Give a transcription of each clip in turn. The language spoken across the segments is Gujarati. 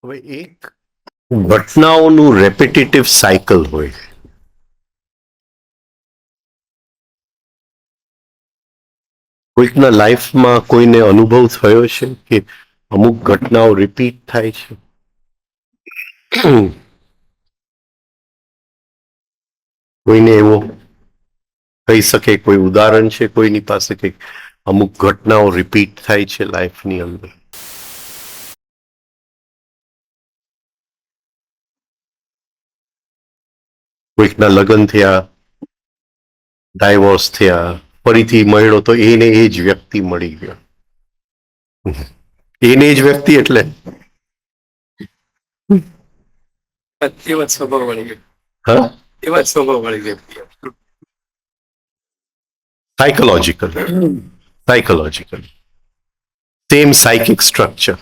હવે એક ઘટનાઓનું રેપિટેટિવ સાયકલ હોય. કોઈકના લાઈફમાં કોઈને અનુભવ થયો છે કે અમુક ઘટનાઓ રિપીટ થાય છે? કોઈને એવો કહી શકે, કોઈ ઉદાહરણ છે કોઈની પાસે કે અમુક ઘટનાઓ રિપીટ થાય છે લાઈફની અંદર? કોઈકના લગ્ન થયા, ડાયવોર્સ થયા, ફરીથી મળ્યો તો એને એ જ વ્યક્તિ મળી ગયો. એને જ વ્યક્તિ એટલે એવા સ્વભાવ વાળી વ્યક્તિ. હા, એવા સ્વભાવ વાળી વ્યક્તિ. Psychological same psychic structure.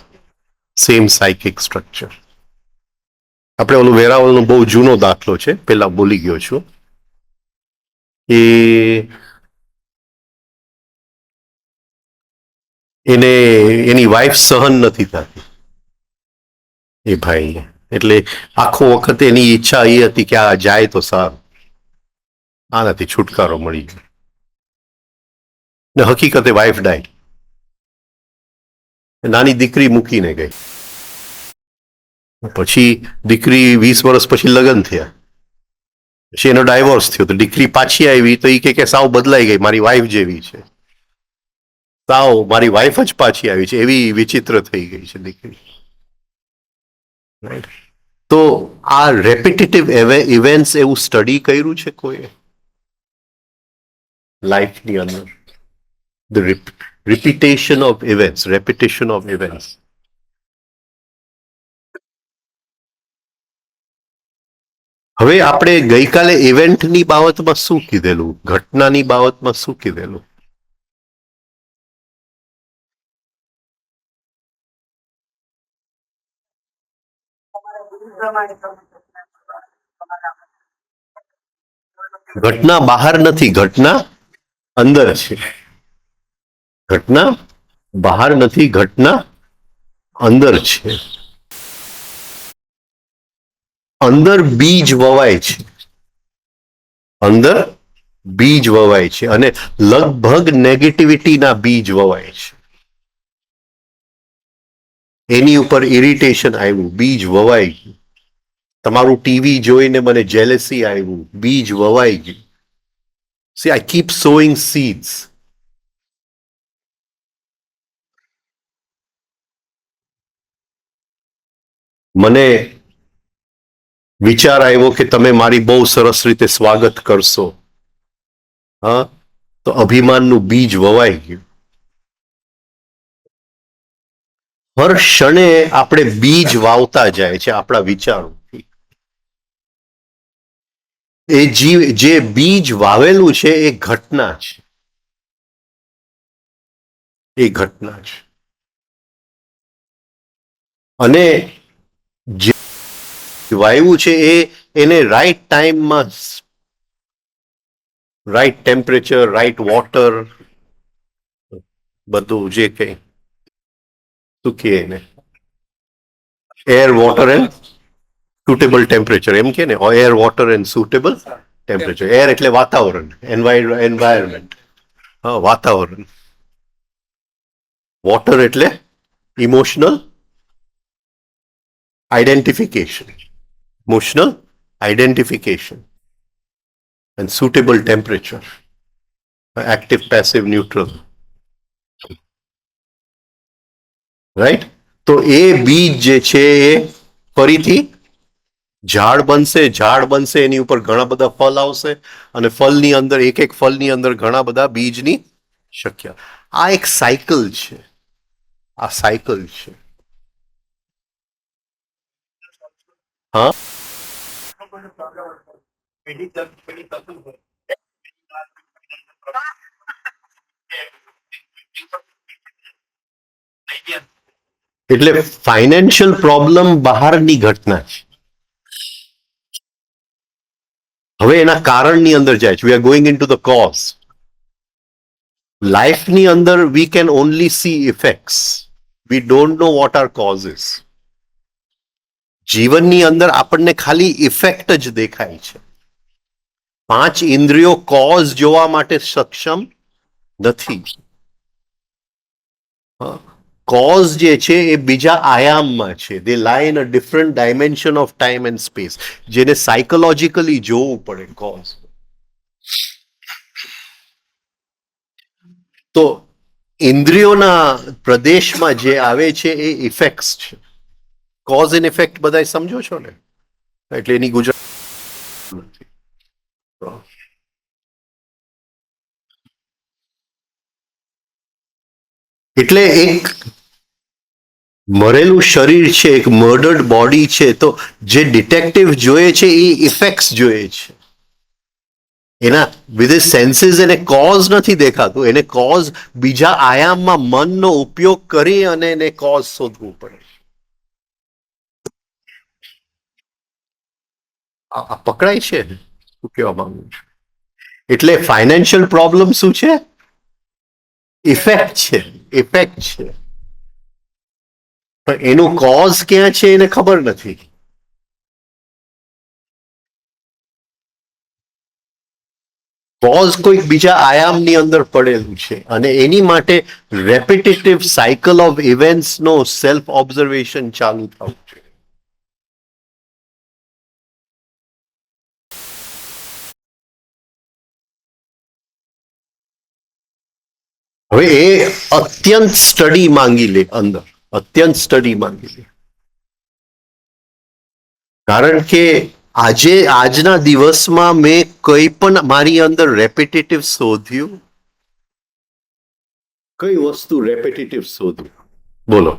આપણે ઓલું વેરાવળનો બહુ જૂનો દાખલો છે, પેલા બોલી ગયો છું. એને એની વાઈફ સહન નથી થતી એ ભાઈ, એટલે આખો વખત એની ઈચ્છા એ હતી કે આ જાય તો સારું, આનાથી છુટકારો મળી ગયો. ને હકીકતે વાઈફ ડાય, નાની દીકરી મૂકીને ગઈ. પછી દીકરી 20 વર્ષ પછી લગ્ન થયા, પછી એનો ડાયવોર્સ થયો, તો દીકરી પાછી આવી તો એ કે સાવ બદલાઈ ગઈ, મારી વાઈફ જેવી છે, સાવ મારી વાઈફ જ પાછી આવી છે, એવી વિચિત્ર થઈ ગઈ છે દીકરી. તો આ રેપિટેટિવ ઇવેન્ટ્સ એવું સ્ટડી કર્યું છે કોઈ લાઈફની અંદર? The repetition of events. હવે આપણે ગઈકાલે ઇવેન્ટની બાબતમાં શું કીધેલું, ઘટનાની બાબતમાં શું કીધેલું? ઘટના બહાર નથી, ઘટના અંદર છે. ઘટના બહાર નથી, ઘટના અંદર છે. અંદર બીજ વવાય છે, અંદર બીજ વવાય છે, અને લગભગ નેગેટિવિટીના બીજ વવાય છે. એની ઉપર ઇરિટેશન આવ્યું, બીજ વવાઈ ગયું. તમારું ટીવી જોઈને મને જેલેસી આવ્યું, બીજ વવાઈ ગયું. See, I keep sowing seeds. મને વિચાર આવ્યો કે તમે મારી બહુ સરસ રીતે સ્વાગત કરશો, હા, તો અભિમાનનું બીજ વવાઈ ગયું. હર ક્ષણે આપણે બીજ વાવતા જાય છે આપણા વિચારોથી. જે બીજ વાવેલું છે એ ઘટના છે, અને જે વાવ્યું છે એને રાઈટ ટાઈમમાં, રાઈટ ટેમ્પરેચર, રાઈટ વોટર, બધું જે કઈ શું કહે એને, air water and suitable temperature એમ કે ને, air water and suitable temperature. Air એટલે વાતાવરણ, એન્વાયરમેન્ટ, હા, વાતાવરણ. વોટર એટલે emotional identification, and suitable temperature, active, passive, neutral, right? તો એ બીજ જે છે એ ફરીથી ઝાડ બનશે, એની ઉપર ઘણા બધા ફળ આવશે, અને ફળની અંદર એક ફળની અંદર ઘણા બધા બીજની શક્ય. આ એક સાયકલ છે. આ સાયકલ છે. હા, એટલે ફાઇનાન્શિયલ પ્રોબ્લેમ બહારની ઘટના છે. હવે એના કારણની અંદર જાય છે. We are going into the cause. લાઈફની અંદર we can only see effects. We don't know what are causes. જીવનની અંદર આપણને ખાલી ઇફેક્ટ જ દેખાય છે. પાંચ ઇન્દ્રિયો કોઝ જોવા માટે સક્ષમ નથી. કોઝ જે છે એ બીજા આયામમાં છે. દે લાય in a different dimension of time and space, જેને સાયકોલોજીકલી જોવું પડે કોઝ. તો ઇન્દ્રિયોના પ્રદેશમાં જે આવે છે એ ઇફેક્ટ્સ છે. કોઝ એન્ડ ઇફેક્ટ બધા સમજો છો ને? એટલે એની ગુજરાત એટલે એક મરેલું શરીર છે, એક મર્ડર્ડ બોડી છે, તો જે ડિટેક્ટિવ જોઈએ છે એ ઇફેક્ટ્સ જોઈએ છે. એના વિધ સેન્સીસ એને કોઝ નથી દેખાતું. એને કોઝ બીજા આયામમાં મનનો ઉપયોગ કરી અને એને કોઝ શોધવું પડે. આ પકડાય છે શું કહેવા માંગુ છું? એટલે ફાઇનાન્શિયલ પ્રોબ્લેમ શું છે? ઇફેક્ટ છે. ઇફેક્ટ છે. પણ એનું કોઝ ક્યાં છે એને ખબર નથી. કોઝ કોઈક બીજા આયામની અંદર પડેલું છે અને એની માટે રેપિટેટિવ સાયકલ ઓફ ઇવેન્ટ્સનો સેલ્ફ ઓબ્ઝર્વેશન ચાલુ થવું છે. હવે એ અત્યંત સ્ટડી માંગી લે અંદર, અત્યંત સ્ટડી માંગી લે. કારણ કે આજના દિવસમાં મેં કંઈ પણ મારી અંદર રેપિટેટિવ શોધ્યું. કઈ વસ્તુ રેપિટેટિવ શોધ્યું? બોલો.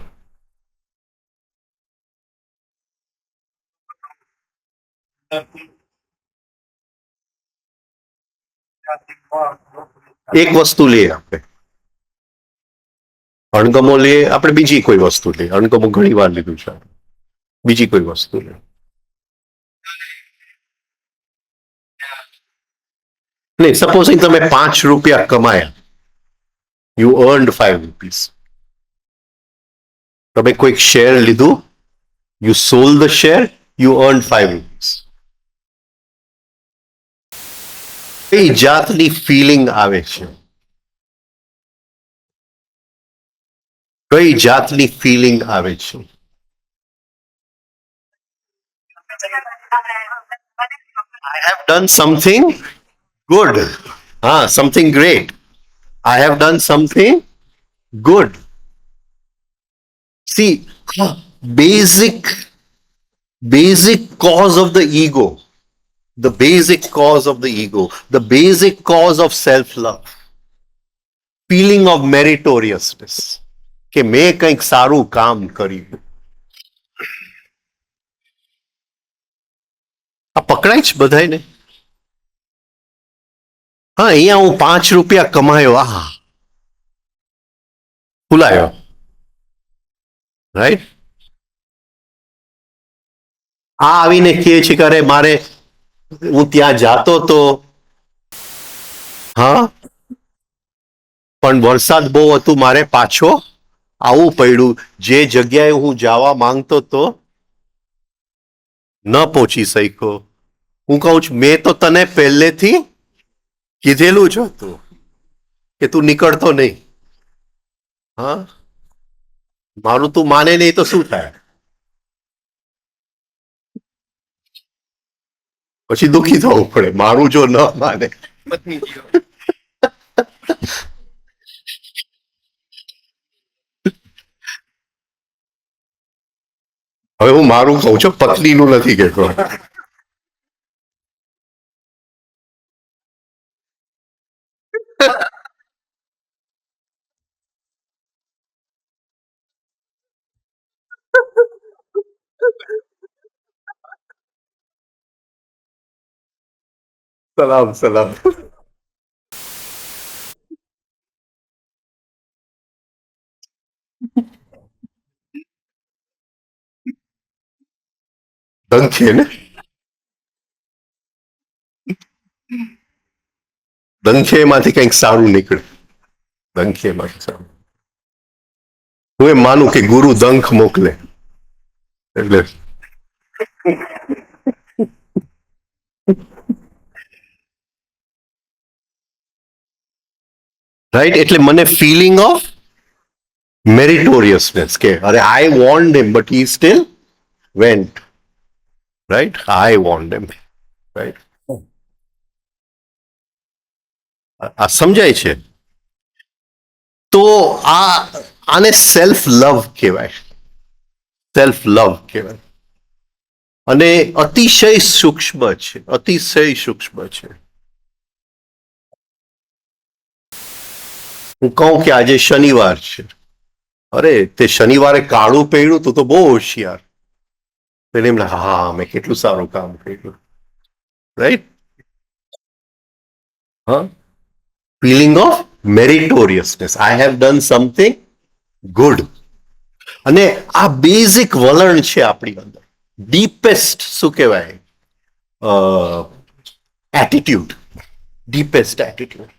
એક વસ્તુ લઈએ આપણે, અણગમો લઈએ, આપણે બીજી કોઈ વસ્તુ લઈએ. અણગમો ઘણી વાર લીધું છે. બીજી કોઈ વસ્તુ લઈએ. નહીં, સપોઝિંગ તમે ₹5 કમાયા, યુ અર્ન્ડ ₹5. તમે કોઈક શેર લીધું, you sold the share, you earned ₹5. કઈ જાતની ફિલિંગ આવે છે? કઈ જાતની ફિલિંગ આવે છે? I have done something good. Something great. I have done something good. See, basic basic cause of the ego, the basic cause of the ego, the basic cause of self-love, feeling of meritoriousness, કે મેં કંઈક સારું કામ કર્યું. આ પકડાય છે બધાને? હા, અહીંયા હું ₹5 કમાયો, ફૂલાયો, રાઈટ? આ આવીને કહે છે કે અરે મારે, હું ત્યાં જાતો તો, હા, પણ વરસાદ બહુ હતું, મારે પાછો આવવું પડ્યું. જે જગ્યાએ હું જવા માંગતો તો ન પહોંચી શક્યો. હું કહું છું મેં તો તને પહેલેથી કીધેલું જ હતું કે તું નીકળતો નહીં. હા, મારું તું માને નહીં તો શું થાય? પછી દુઃખી થવું પડે, મારું જો ન માને. પત્ની જીવો. હવે હું મારું કહું છું, પત્નીનું નથી કહેતો. સલામ સલામ. દંખે ને દંખે માંથી કંઈક સારું નીકળે. દંખે માંથી સારું. હું એમ માનું કે ગુરુ દંખ મોકલે એટલે રાઈટ. એટલે મને ફિલિંગ ઓફ મેરિટોરિયસનેસ કે અરે I want him but he steel vent. Right. I want him. Right. આ સમજાય છે. તો આને સેલ્ફ લવ કહેવાય. સેલ્ફ લવ કહેવાય. અને અતિશય સૂક્ષ્મ છે. અતિશય સૂક્ષ્મ છે. હું કહું કે આજે શનિવાર છે. અરે તે શનિવારે કાળું પહેર્યું તું તો બહુ હોશિયાર. તેને એમ લાગે હા મેં કેટલું સારું કામ કર્યું. રાઈટ. હા. Feeling of meritoriousness. I have done something good. અને આ બેઝિક વલણ છે આપણી અંદર. ડીપેસ્ટ શું કહેવાય એટીટ્યુડ. Deepest attitude.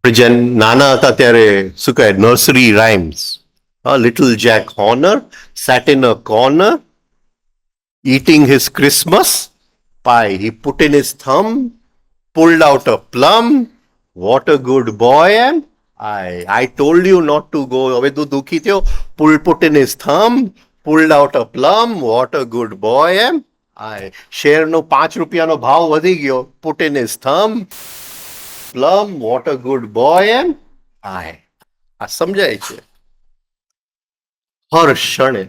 જેમ નાના હતા ત્યારે શું કહે nursery rhymes. Little Jack owner sat in a corner eating his Christmas pie. He put in his thumb, pulled out a plum. What a good boy am I. I told you not to go. હવે તું દુખી થયો. Put in his thumb, pulled out a plum. What a good boy am I. શેરનો 5 રૂપિયાનો ભાવ વધી ગયો. Put in his thumb, plum. What a good boy am I. આ સમજાય છે. હર ક્ષણે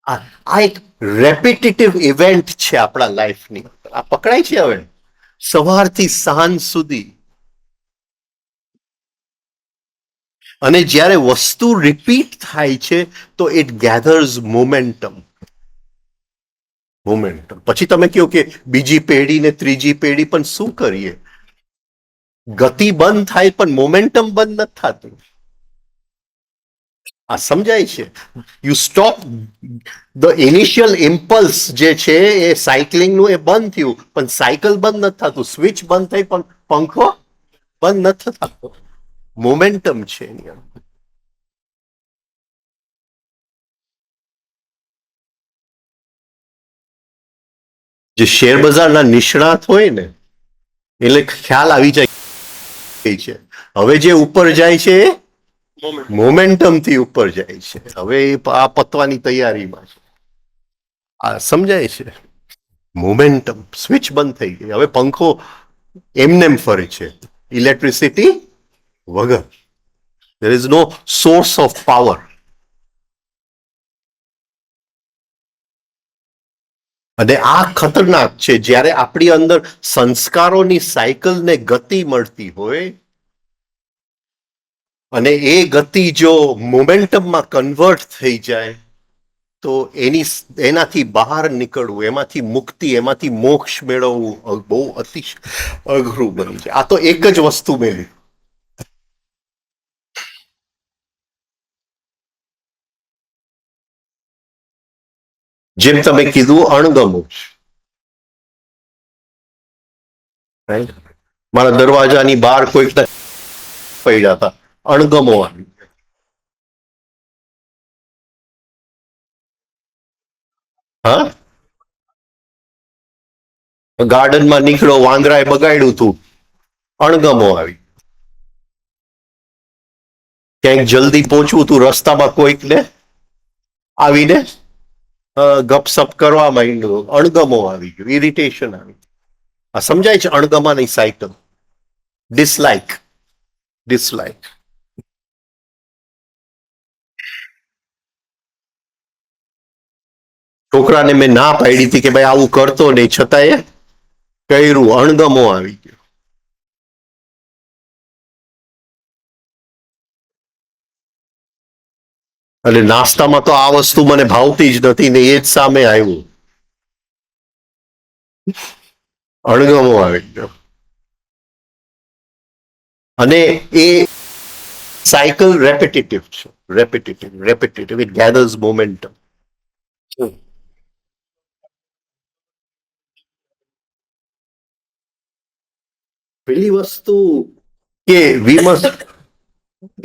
આ એક રેપિટેટિવ ઇવેન્ટ છે આપણા લાઈફની. આ પકડાય છે હવે સવારથી સાંજ સુધી. અને જ્યારે વસ્તુ રિપીટ થાય છે તો ઇટ ગેધર્સ મોમેન્ટમ. મોમેન્ટમ. પછી તમે કહો કે બીજી પેઢી ને ત્રીજી પેઢી પણ શું કરીએ. ગતિ બંધ થાય પણ મોમેન્ટમ બંધ નથી થતું. આ સમજાય છે. You stop the initial impulse જે છે એ સાયકલિંગનું એ બંધ થયું પણ સાયકલ બંધ નથી થતું. સ્વિચ બંધ થઈ પણ પંખો બંધ નથી થતો. મોમેન્ટમ છે એની અંદર. જે શેર બજારના નિષ્ણાત હોય ને એટલે ખ્યાલ આવી જાય છે હવે જે ઉપર જાય છે એ મોમેન્ટમ થી ઉપર જાય છે. હવે આ પતવાની તૈયારીમાં છે. આ સમજાય છે. મોમેન્ટમ. સ્વિચ બંધ થઈ ગઈ. હવે પંખો એમનેમ ફરે છે ઇલેક્ટ્રિસિટી વગર. there is no source of power. અને આ ખતરનાક છે. જ્યારે આપણી અંદર સંસ્કારોની સાયકલને ગતિ મળતી હોય અને એ ગતિ જો મોમેન્ટમમાં કન્વર્ટ થઈ જાય તો એનાથી બહાર નીકળવું, એમાંથી મુક્તિ, એમાંથી મોક્ષ મેળવવું બહુ અતિશય અઘરું બની જાય. આ તો એક જ વસ્તુ મેળવી. જેમ તમે કીધું અણગમો. મારા દરવાજાની બહાર કોઈક પડ્યા હતા. અણગમો આવી. હા. ગાર્ડનમાં નીકળો વાંદરાએ બગાડ્યું હતું. અણગમો આવી. ક્યાંક જલ્દી પહોંચવું હતું રસ્તામાં કોઈકને આવીને ગપસપ કરવા માંડ્યો. અણગમો આવી ગયો. ઇરિટેશન આવી. આ સમજાય છે અણગમાની સાયકલ. ડિસલાઇક. ડિસલાઇક. છોકરાને મેં ના પાડી હતી કે ભાઈ આવું કરતો નહીં છતાં એ કર્યું. અણગમો આવી ગયો. અને નાસ્તામાં તો આ વસ્તુ મને ભાવતી જ નથી ને એ જ સામે આવ્યું. અણગમો આવી ગયો. અને એ સાયકલ રેપિટેટિવ છે, રેપિટેટિવ ઇટ ગેધર્સ મોમેન્ટમ. પેલી વસ્તુ કે વી મસ્ટ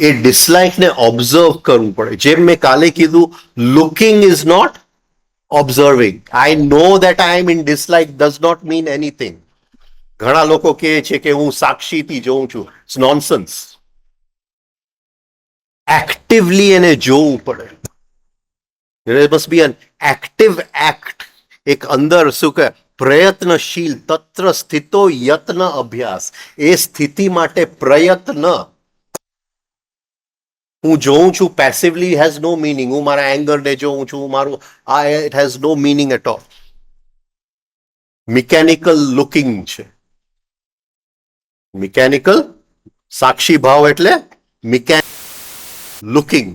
એ ડિસલાઇક ને ઓબ્ઝર્વ કરવું પડે. જેમ મેં કાલે કીધું, looking is not observing. I know that I am in dislike does not mean anything. ઘણા લોકો કહે છે કે હું સાક્ષીથી જોઉં છું. It's nonsense. એક્ટિવલી એને જોવું પડે. there must be an active act. એક અંદર શું કે પ્રયત્નશીલ તત્ર સ્થિતો યત્ન અભ્યાસ. એ સ્થિતિ માટે પ્રયત્ન. હું જોઉં છું પેસિવલી હેઝ નો મીનિંગ. હું મારા એંગરને જોઉં છું, મારું આ it has no meaning at all. Mechanical looking છે. મિકેનિકલ સાક્ષી ભાવ એટલે લુકિંગ.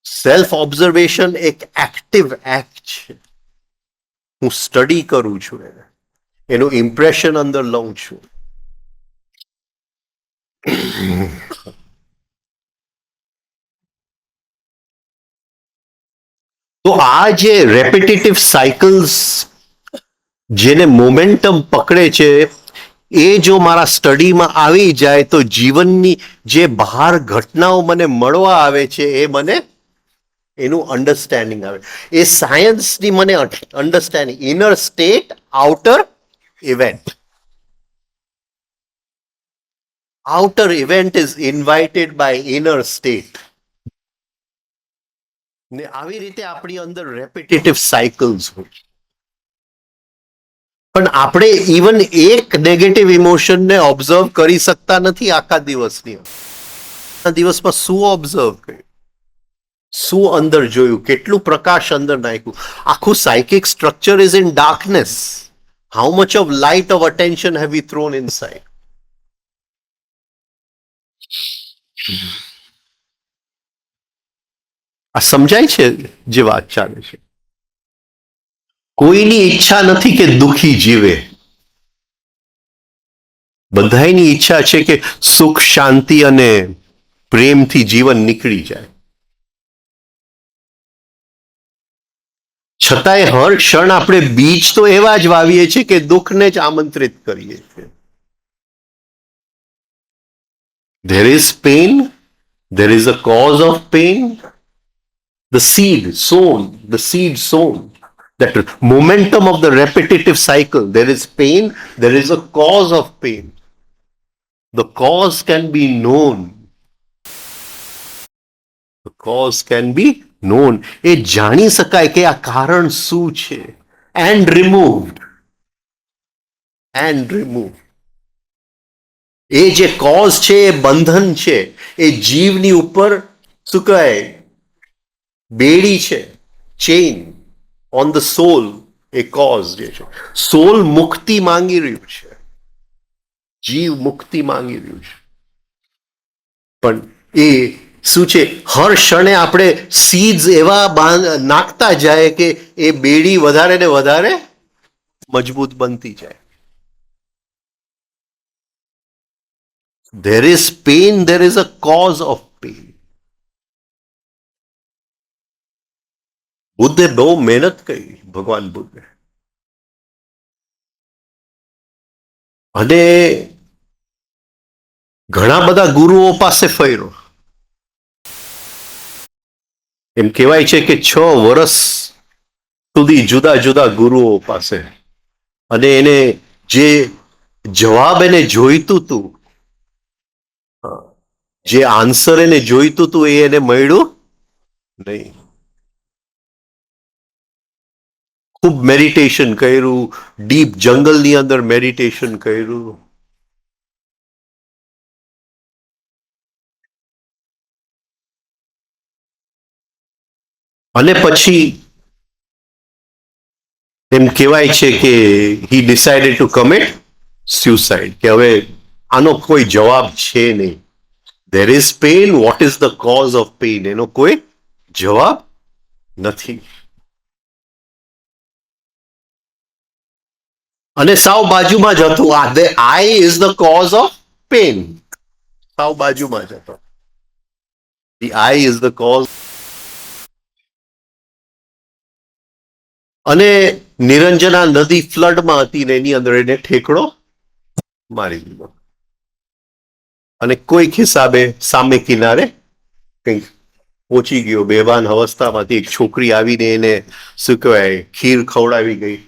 સેલ્ફ ઓબ્ઝર્વેશન એક એક્ટિવ એક્ટ છે. હું સ્ટડી કરું છું, એનું ઇમ્પ્રેશન અંદર લઉં છું. તો આ જે રેપિટેટિવ સાયકલ્સ જેને મોમેન્ટમ પકડે છે, એ જો મારા સ્ટડીમાં આવી જાય તો જીવનની જે બહાર ઘટનાઓ મને મળવા આવે છે એ મને એનું અન્ડરસ્ટેન્ડિંગ આવે. એ સાયન્સની મને understanding. Inner state, outer event. Outer event is invited by inner state. ને આવી રીતે આપણી અંદર રેપિટેટિવ સાયકલ્સ હોય. પણ આપણે ઇવન એક નેગેટિવ ઇમોશનને ઓબ્ઝર્વ કરી શકતા નથી આખા દિવસની. દિવસમાં શું ઓબ્ઝર્વ કર્યું, શું અંદર જોયું, કેટલું પ્રકાશ અંદર નાખ્યું. આખું psychic structure is in darkness. How much of light of attention have V thrown in side. આ સમજાય છે જે વાત ચાલે છે? કોઈની ઈચ્છા નથી કે દુખી જીવે. બધાની ઈચ્છા છે કે સુખ, શાંતિ અને પ્રેમથી જીવન નીકળી જાય. છતાંય હર ક્ષણ આપણે બીજ તો એવા જ વાવીએ છીએ કે દુઃખને જ આમંત્રિત કરીએ છીએ. There is pain, there is a cause of pain. The seed sown, that momentum of the repetitive cycle. There is pain, there is a cause of pain. The cause can be known. The cause can be known. એ જાણી શકાય કે આ કારણ શું છે. And removed. એ જે કોઝ છે એ બંધન છે. એ જીવની ઉપર શું કહેવાય બેડી છે, chain on the solve. A cause જે છે. સોલ મુક્તિ માંગી રહ્યું છે, જીવ મુક્તિ માંગી રહ્યું છે. પણ એ શું છે, હર ક્ષણે આપણે સીડ્સ એવા નાખતા જાય કે એ બેડી વધારે ને વધારે મજબૂત બનતી જાય. There is pain, there is a cause of pain. બુદ્ધે બહુ મહેનત કરી, ભગવાન બુદ્ધે. અને ઘણા બધા ગુરુઓ પાસે ફર્યો. એમ કહેવાય છે કે 6 વર્ષ સુધી જુદા જુદા ગુરુઓ પાસે. અને એને જે જવાબ એને જોઈતું હતું, જે આન્સર એને જોઈતું હતું, એ એને મળ્યું નહીં. ખૂબ મેડિટેશન કર્યું, ડીપ જંગલની અંદર મેડિટેશન કર્યું. અને પછી એમ કહેવાય છે કે હી ડિસાઇડેડ ટુ કમિટ સ્યુસાઇડ. કે હવે આનો કોઈ જવાબ છે નહીં. There is pain, what is the cause of pain? એનો કોઈ જવાબ નથી. અને સાવ બાજુમાં જ હતું. The I is the cause of pain. સાવ બાજુમાં જ હતો. The I is the cause. અને નિરંજના નદી ફ્લડમાં હતી ને એની અંદર એને ઠેકડો મારી દીધો. અને કોઈક હિસાબે સામે કિનારે કંઈક પહોંચી ગયો. બેભાન અવસ્થામાંથી એક છોકરી આવીને એને શું કહેવાય ખીર ખવડાવી ગઈ.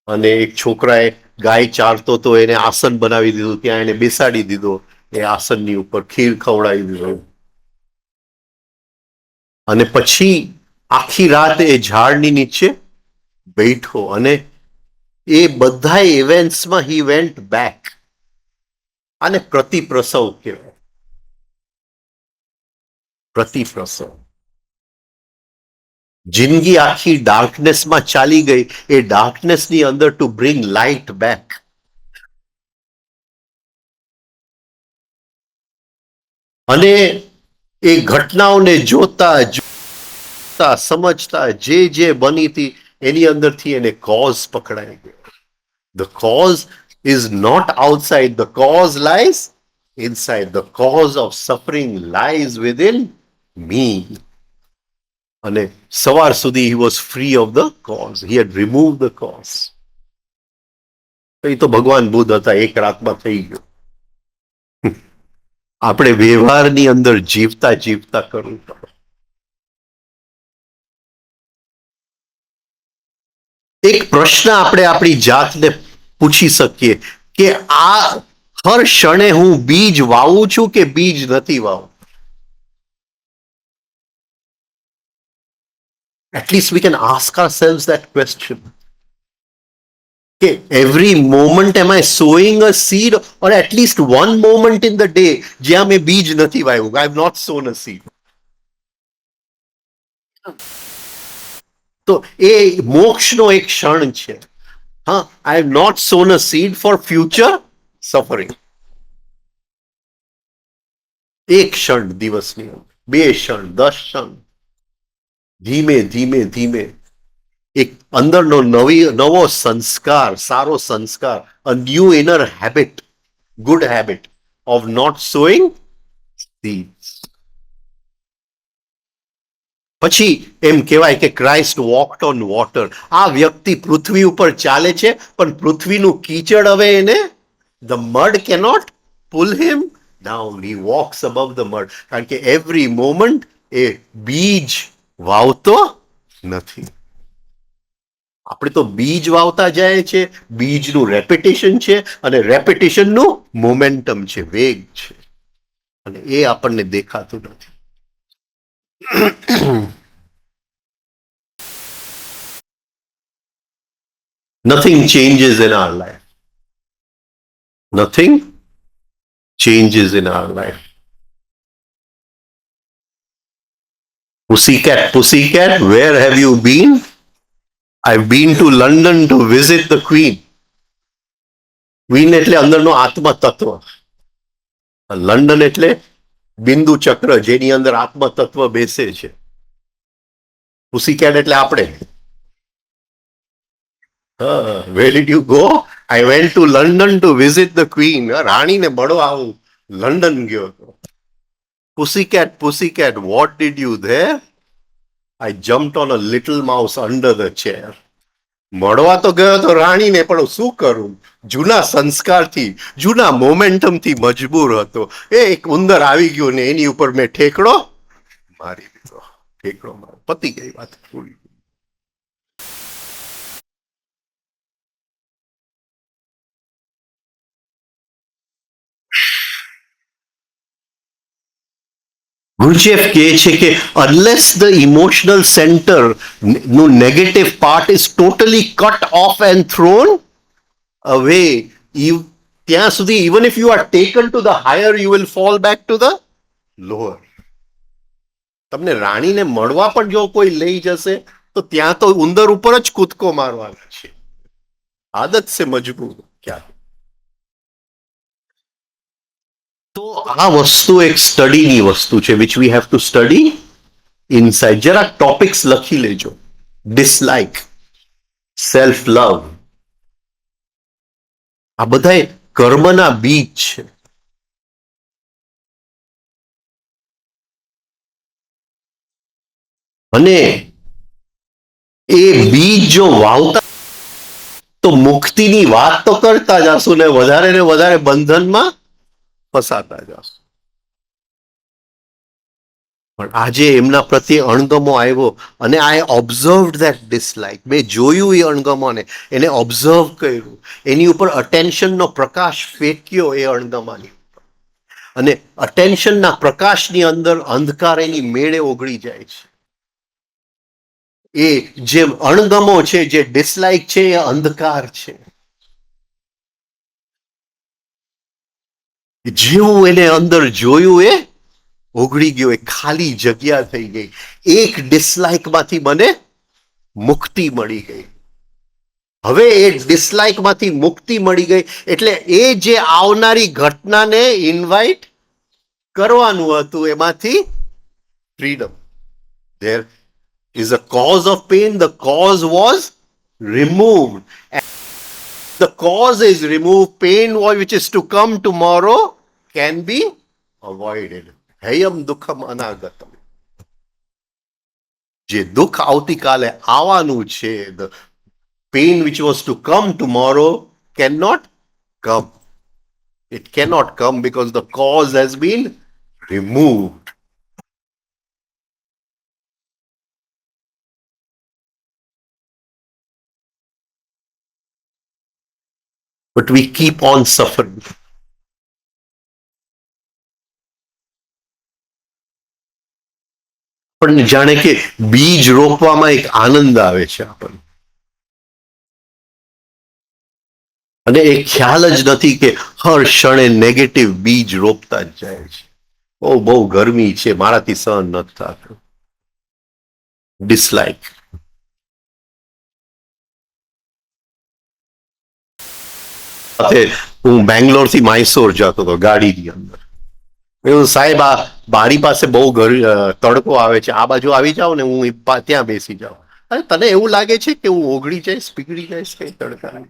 અને એક છોકરાએ ગાય ચારતો તો એને આસન બનાવી દીધું, ત્યાં એને બેસાડી દીધો. એ આસનની ઉપર ખીર ખવડાવી દીધો. અને પછી આખી રાત એ ઝાડની નીચે બેઠો. અને એ બધા ઇવેન્ટ્સમાં હી વેન્ટ બેક. આને પ્રતિપ્રસવ કહેવાય. પ્રતિપ્રસવ. જિંદગી આખી ડાર્કનેસમાં ચાલી ગઈ. એ ડાર્કનેસની અંદર ટુ બ્રિંગ લાઇટ બેક. અને એ ઘટનાઓને જોતા જોતા સમજતા જે બની હતી એની અંદરથી એને કોઝ પકડાઈ ગયો. The cause is not outside, the cause lies inside. The cause of suffering lies within me. અને સવાર સુધી he was free of the cause. He had remove the cause. એ તો ભગવાન બુદ્ધ હતા, એક રાતમાં થઈ ગયો. આપણે વ્યવહારની અંદર જીવતા જીવતા કરવું પડે. એક પ્રશ્ન આપણે આપણી જાતને પૂછી શકીએ કે આ હર ક્ષણે હું બીજ વાવું છું કે બીજ નથી વાવું? At least we can ask ourselves that question. Okay, every moment am I sowing a seed, or at least one moment in the day જ્યાં મેં બીજ નથી વાવ્યું? I have not sown a seed. તો એ મોક્ષનો એક ક્ષણ છે. હા, I have not sown a seed for future suffering. એક ક્ષણ દિવસની અંદર, 2 ક્ષણ, 10 ક્ષણ, ધીમે ધીમે ધીમે એક અંદરનો નવો સંસ્કાર, સારો સંસ્કાર, a new inner habit, good habit of not sowing seeds. પછી એમ કહેવાય કે ક્રાઇસ્ટ વોકડ ઓન વોટર. આ વ્યક્તિ પૃથ્વી ઉપર ચાલે છે પણ પૃથ્વીનું કીચડ હવે એને, the mud cannot pull him down. He walks above the mud. કારણ કે એવરી મોમેન્ટ એ બીજ વાવતો નથી. આપણે તો બીજ વાવતા જાય છે, બીજનું રેપિટેશન છે, અને રેપિટેશનનું મોમેન્ટમ છે, વેગ છે, અને એ આપણને દેખાતું નથી. Nothing changes in our life. Nothing changes in our life. Pussycat, pussycat, where have you been? I've been to London to visit the Queen. Queen એટલે અંદરનો આત્મા તત્વ. લંડન એટલે બિંદુ ચક્ર જેની અંદર આત્મા તત્વ બેસે છે. પુસીકેટ એટલે આપણે. Where did you go? I went to London to visit the Queen. રાણીને મળવા આવું લંડન ગયો હતો. Pussycat, pussycat, what did you there? I jumped on a little mouse under the chair. મળવા તો ગયો તો રાણીને, પણ શું કરું? જૂના સંસ્કારથી, જૂના મોમેન્ટમથી મજબૂર હતો. એક ઉંદર આવી ગયો ને એની ઉપર મેં ઠેકડો મારી દીધો. ઠેકડો મારો, પતી ગઈ વાત, પૂરી. ગુરુચેફ કહે છે કે unless the emotional center નું negative part is totally cut off and thrown away, ત્યાં સુધી even if you are taken to the higher, you will fall back to the lower. તમને રાણીને મળવા પણ જો કોઈ લઈ જશે તો ત્યાં તો ઉંદર ઉપર જ કૂદકો મારવાનો છે. આદત છે મજબૂર ક્યાં. તો આ વસ્તુ એક સ્ટડીની વસ્તુ છે, which we have to study inside. જરા ટોપિક્સ લખી લેજો. ડિસલાઇક, સેલ્ફ લવ, આ બધા કર્મના બીજ છે. અને એ બીજ જો વાવતા તો મુક્તિની વાત તો કરતા જશું ને વધારે બંધનમાં ફસાતા જશું. પણ આજે એમના પ્રત્યે અણગમો આવ્યો અને આઈ ઓબ્ઝર્વ ધેટ ડિસલાઇક. મેં જોયું એ અણગમોને, એને ઓબ્ઝર્વ કર્યું, એની ઉપર અટેન્શનનો પ્રકાશ ફેંક્યો એ અણગમાની, અને અટેન્શનના પ્રકાશની અંદર અંધકાર એની મેળે ઓગળી જાય છે. એ જે અણગમો છે, જે ડિસલાઇક છે, એ અંધકાર છે. જેવું એને અંદર જોયું એ ઓગળી ગયો, એ ખાલી જગ્યા થઈ ગઈ. એક ડિસલાઇકમાંથી મને મુક્તિ મળી ગઈ. હવે એ ડિસલાઇકમાંથી મુક્તિ મળી ગઈ એટલે એ જે આવનારી ઘટનાને ઇન્વાઇટ કરવાનું હતું એમાંથી freedom. There is a cause of pain, the cause was removed. The cause is removed, pain which is to come tomorrow can be avoided. Hayam dukham anagatam. જે દુઃખ આવતીકાલે આવવાનું છે, the pain which was to come tomorrow cannot come. It cannot come because the cause has been removed. But we keep on suffering. પણ જાણે કે બીજ રોપવામાં એક આનંદ આવે છે આપણને, અને એ ખ્યાલ જ નથી કે હર ક્ષણે નેગેટિવ બીજ રોપતા જ જાય છે. બહુ ગરમી છે, મારાથી સહન નથી થતું, ડિસલાઇક. હું બેંગ્લોર થી મૈસૂર જતો હતો ગાડીની અંદર. એવું સાહેબ આ બારી પાસે બહુ તડકો આવે છે, આ બાજુ આવી જાઓ ને હું ત્યાં બેસી જાઉં. અરે તને એવું લાગે છે કે હું ઓગળી જઈશ, પીગળી જઈશ કઈ તડકા?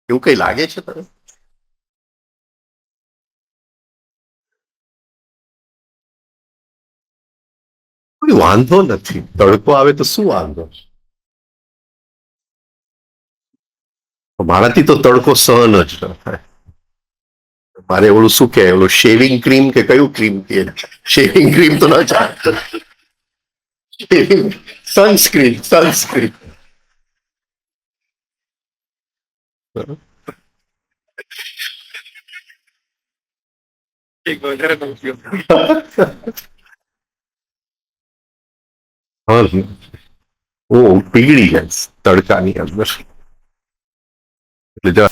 એવું કઈ લાગે છે તને? કોઈ વાંધો નથી, તડકો આવે તો શું વાંધો? મારાથી તો તડકો સહન જ ન થાય. મારે ઓલું શું કે ઓલું શેવિંગ ક્રીમ કે કયું ક્રીમ કે, શેવિંગ ક્રીમ તો ન ચાલે, સનસ્ક્રીન. એક વધારે નથી. હું પીગળી જાય તડકાની અંદર. એટલે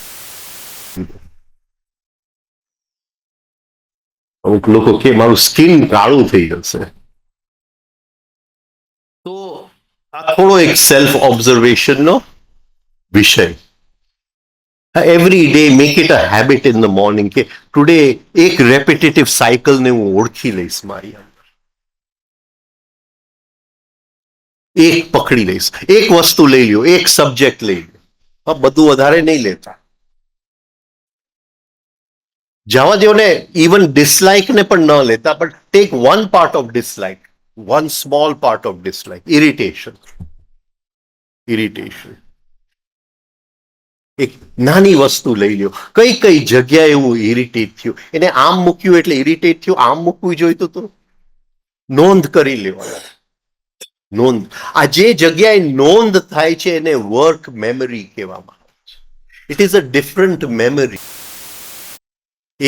અમુક લોકો કે મારું સ્કિન કાળું થઈ જશે. તો આ થોડો એક સેલ્ફ ઓબ્ઝર્વેશનનો વિષય. Every day make it a habit in the morning કે ટુડે એક રેપિટેટિવ સાયકલને હું ઓળખી લઈશ મારી અંદર. એક પકડી લઈશ, એક વસ્તુ લઈ લ્યો, એક સબ્જેક્ટ લઈ લ્યો, બધું વધારે નહીં લેતા. જવા દો ને, ઇવન ડિસલાઇક ને પણ ન લેતા, પણ take one part of dislike, one small part of dislike, irritation. એક નાની વસ્તુ લઈ લ્યો, કઈ જગ્યાએ હું ઇરિટેટ થયું, એને આમ મૂક્યું એટલે ઇરિટેટ થયું, આમ મૂકવું જોઈતું હતું, નોંધ કરી લેવા. નોંધ, આ જે જગ્યાએ નોંધ થાય છે એને વર્ક મેમરી કહેવામાં આવે છે. It is a different memory,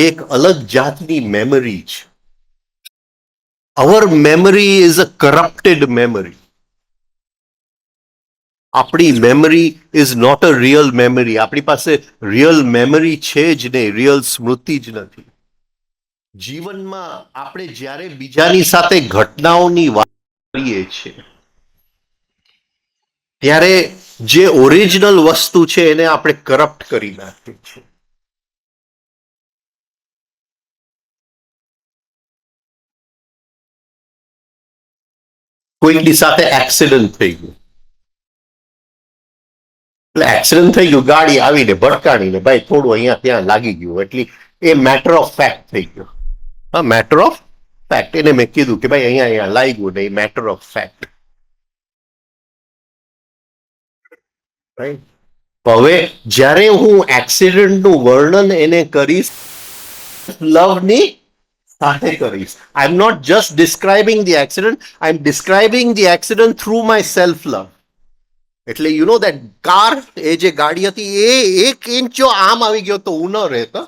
એક અલગ જાતની મેમરી છે. Our memory is a corrupted memory. આપણી memory is not a real memory. આપણી પાસે રિયલ મેમરી છે જ નહીં, રિયલ સ્મૃતિ જ નથી. જીવનમાં આપણે જ્યારે બીજાની સાથે ઘટનાઓની વાત કરીએ છીએ ત્યારે જે ઓરિજિનલ વસ્તુ છે એને આપણે કરપ્ટ કરી નાખીએ છીએ. કોઈકની સાથે એક્સિડન્ટ થઈ ગયું, એટલે એક્સિડન્ટ થઈ ગયું, ગાડી આવીને ભટકાણીને ભાઈ થોડું અહીંયા ત્યાં લાગી ગયું, એટલે એ મેટર ઓફ ફેક્ટ થઈ ગયો. હા, મેટર ઓફ ફેક્ટ. એને મેં કીધું કે ભાઈ અહીંયા લાગ્યું ને, એ મેટર ઓફ ફેક્ટ. હવે જ્યારે હું એક્સિડન્ટનું વર્ણન એને કરીશ, લવની સાથે કરીશ. I am not just describing the accident, I am describing the accident through my self love. એટલે યુ નો દેટ કાર, એ જે ગાડી હતી એ 1 ઇંચ જો આમ આવી ગયો તો હું ન રહેતો.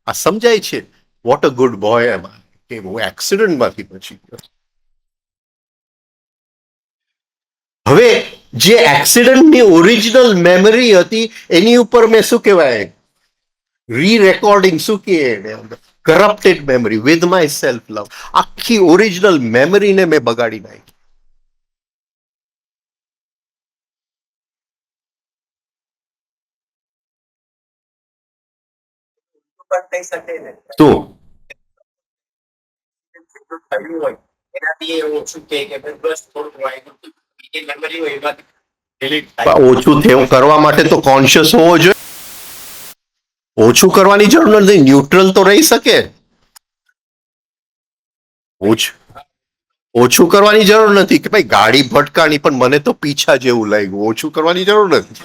આ સમજાય છે વોટ અ ગુડ બોય એમ, કે હું એક્સિડન્ટમાંથી બચી ગયો. હવે જે એક્સિડન્ટની ઓરિજિનલ મેમરી હતી એની ઉપર મેં શું કહેવાય, રી રેકોર્ડિંગ, શું કહે, corrupted memory with my self લવ. આખી ઓરિજિનલ મેમરીને મેં બગાડી નાખી. થઈ શકે ને શું થયું હોય એનાથી એ ઓછું કે બસ થોડું વાગ્યું હતું. એ મેમરી હોય એમાંથી delete થાય. ઓછું થયું કરવા માટે તો કોન્શિયસ હોવો જોઈએ. ઓછું કરવાની જરૂર નથી, ન્યુટ્રલ તો રહી શકે. ઓછું કરવાની જરૂર નથી કે ભાઈ ગાડી ભટકાણી પણ મને તો પીછા જેવું લાગ્યું. ઓછું કરવાની જરૂર નથી.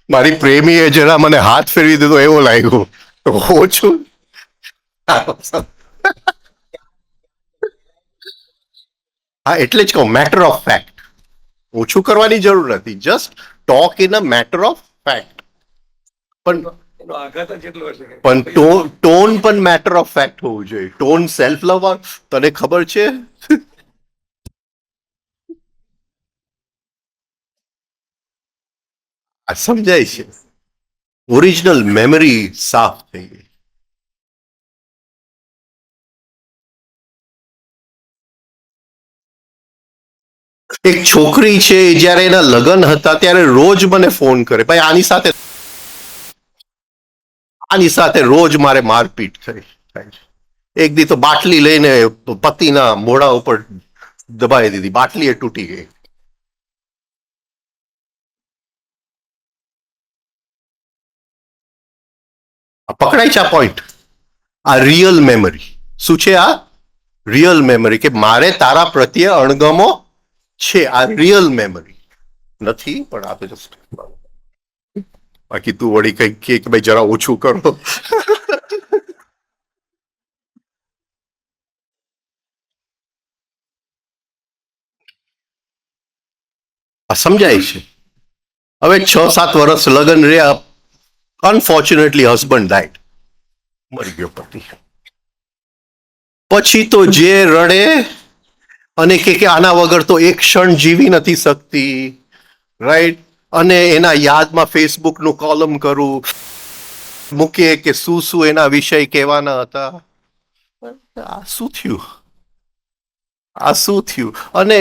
મારી પ્રેમીએ જરા મને હાથ ફેરવી દીધો એવો લાગ્યું. ઓછું. હા, એટલે જ કહું મેટર ઓફ ફેક્ટ. ઓછું કરવાની જરૂર નથી, just talk in a matter of fact. પણ એનો આઘાત જ એટલો હશે કે પણ ટોન પણ મેટર ઓફ ફેક્ટ હોવું જોઈએ. ટોન સેલ્ફ લવ, તને ખબર છે આ સમજાય છે. ઓરિજિનલ મેમરી સાફ થઈ ગઈ. એક છોકરી છે, જયારે એના લગ્ન હતા ત્યારે રોજ મને ફોન કરે, ભાઈ આની સાથે રોજ મારે મારપીટ થઈ. એક દી તો બાટલી લઈને પતિના મોઢા ઉપર દબાવી દીધી, બાટલી એ તૂટી ગઈ. પકડાય છે આ પોઈન્ટ. આ રિયલ મેમરી શું છે? આ રિયલ મેમરી, કે મારે તારા પ્રત્યે અણગમો છે. આ રિયલ મેમરી નથી, પણ આ તો જસ્ટ, બાકી તું વળી કઈક કે ભાઈ જરા ઓછું કરો. આ સમજાય છે. હવે 6-7 વર્ષ લગ્ન રહ્યા, અનફોર્ચ્યુનેટલી હસબન્ડ ડાઈડ, મરી ગયો પતિ. પછી તો જે રડે અને કે આના વગર તો એક ક્ષણ જીવી નથી શકતી, રાઈટ. અને એના યાદમાં ફેસબુકનું કોલમ કરું, મૂકીએ કે શું શું એના વિષય કહેવાના હતા. આ શું થયું? આ શું થયું? અને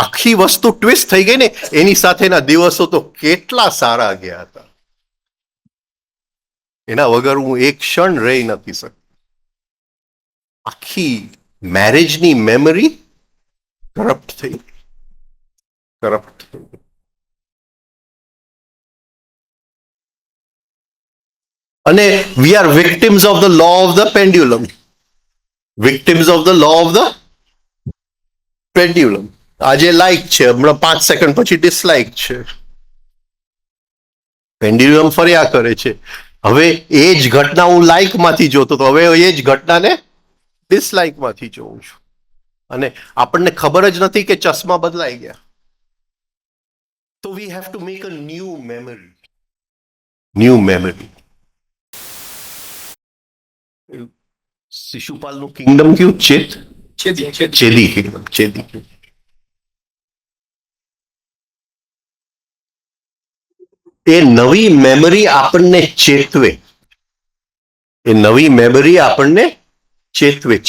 આખી વસ્તુ ટ્વિસ્ટ થઈ ગઈ ને. એની સાથેના દિવસો તો કેટલા સારા ગયા હતા. એના વગર હું એક ક્ષણ રહી નથી શકતો. આખી મેરેજની મેમરી કરપ્ટ થઈ. અને we are victims of the law of the pendulum. Victims of the law of the pendulum. આજે લાઈક છે, હમણાં 5 સેકન્ડ પછી ડિસલાઈક છે. પેન્ડ્યુલમ ફર્યા કરે છે. હવે એ જ ઘટના હું લાઈક માંથી જોતો હતો, હવે એ જ ઘટનાને ડિસલાઈક માંથી જોઉં છું. અને આપણને ખબર જ નથી કે ચશ્મા બદલાઈ ગયા. તો we have to make a new memory. શિશુપાલનું કિંગડમ કયું? ચેદી કિંગડમ. એ નવી મેમરી આપણને ચેતવે.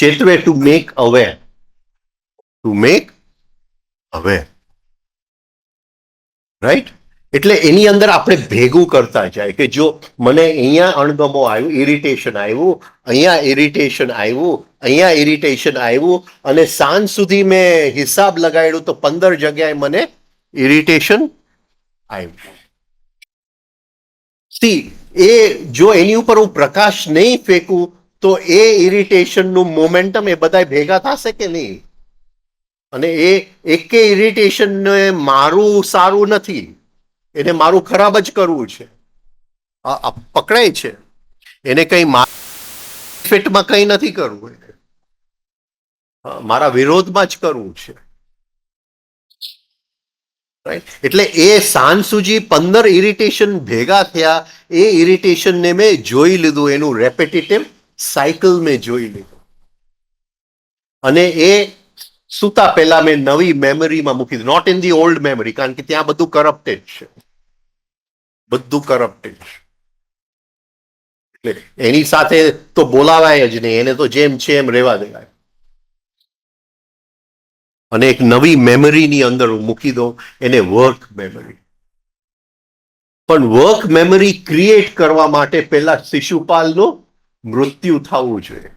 ચેતવે ટુ મેક અવેર. રાઈટ. એટલે એની અંદર આપણે ભેગું કરતા જાય કે જો મને અહીંયા અણગમો આવ્યું, ઇરિટેશન આવ્યું, અહીંયા ઇરિટેશન આવ્યું, અહીંયા ઇરિટેશન આવ્યું, અને સાંજ સુધી મેં હિસાબ લગાડ્યું તો 15 જગ્યાએ મને ઇરિટેશન આવ્યું. સી એ જો એની ઉપર હું પ્રકાશ નહીં ફેંકું તો એ ઇરિટેશનનું મોમેન્ટમ એ બધા ભેગા થશે કે નહીં? અને એ એકે ઇરિટેશન મારું સારું નથી, એને મારું ખરાબ જ કરવું છે. પકડાય છે એને કઈ ફિટમાં કઈ નથી કરવું, મારા વિરોધમાં જ કરવું છે. એટલે એ સાંજ સુધી 15 ઇરિટેશન ભેગા થયા. એ ઇરિટેશનને મેં જોઈ લીધું, એનું રેપેટિટિવ સાયકલ મેં જોઈ લીધું, અને એ સુતા પહેલા મેં નવી મેમરીમાં મૂકી દીધું, not in the old memory, કારણ કે ત્યાં બધું કરપ્ટેડ છે, બધું કરપ્ટેડ છે. એટલે એની સાથે તો બોલાવાય જ નહીં, એને તો જેમ છે એમ રહેવા દેવાય, અને એક નવી મેમરીની અંદર હું મૂકી દઉં, એને વર્ક મેમરી. પણ વર્ક મેમરી ક્રિએટ કરવા માટે પહેલા શિશુપાલનું મૃત્યુ થવું જોઈએ,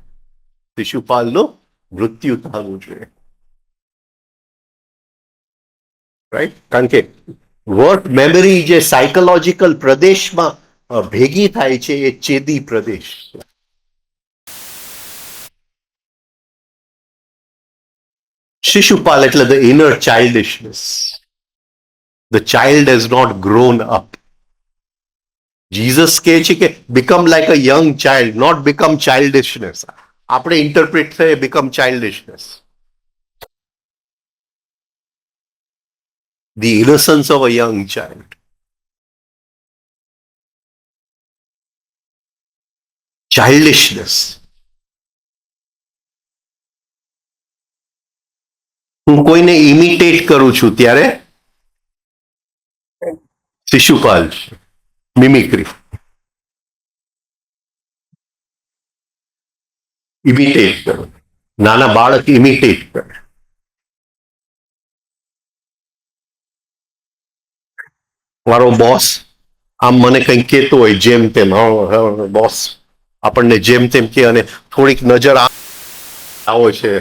શિશુપાલનું મૃત્યુ થવું જોઈએ, રાઈટ? કારણ કે વર્ક મેમરી જે સાયકોલોજીકલ પ્રદેશમાં ભેગી થાય છે એ ચેદી પ્રદેશ. શિશુપાલ એટલે the inner childishness. The child has not grown up. Jesus કહે છે કે become like a young child, not become childishness. આપણે ઇન્ટરપ્રિટ થાય become childishness. The innocence of a young child. Childishness. હું કોઈને ઇમિટેટ કરું છું ત્યારે શિશુપાલ છે, મિમિક્રી. ઇમિટેટ કરો, નાના બાળક ઇમિટેટ કરે. મારો બોસ આમ મને કંઈક કહેતો હોય જેમ તેમ, બોસ આપણને જેમ તેમ કે, અને થોડીક નજર આવો છે,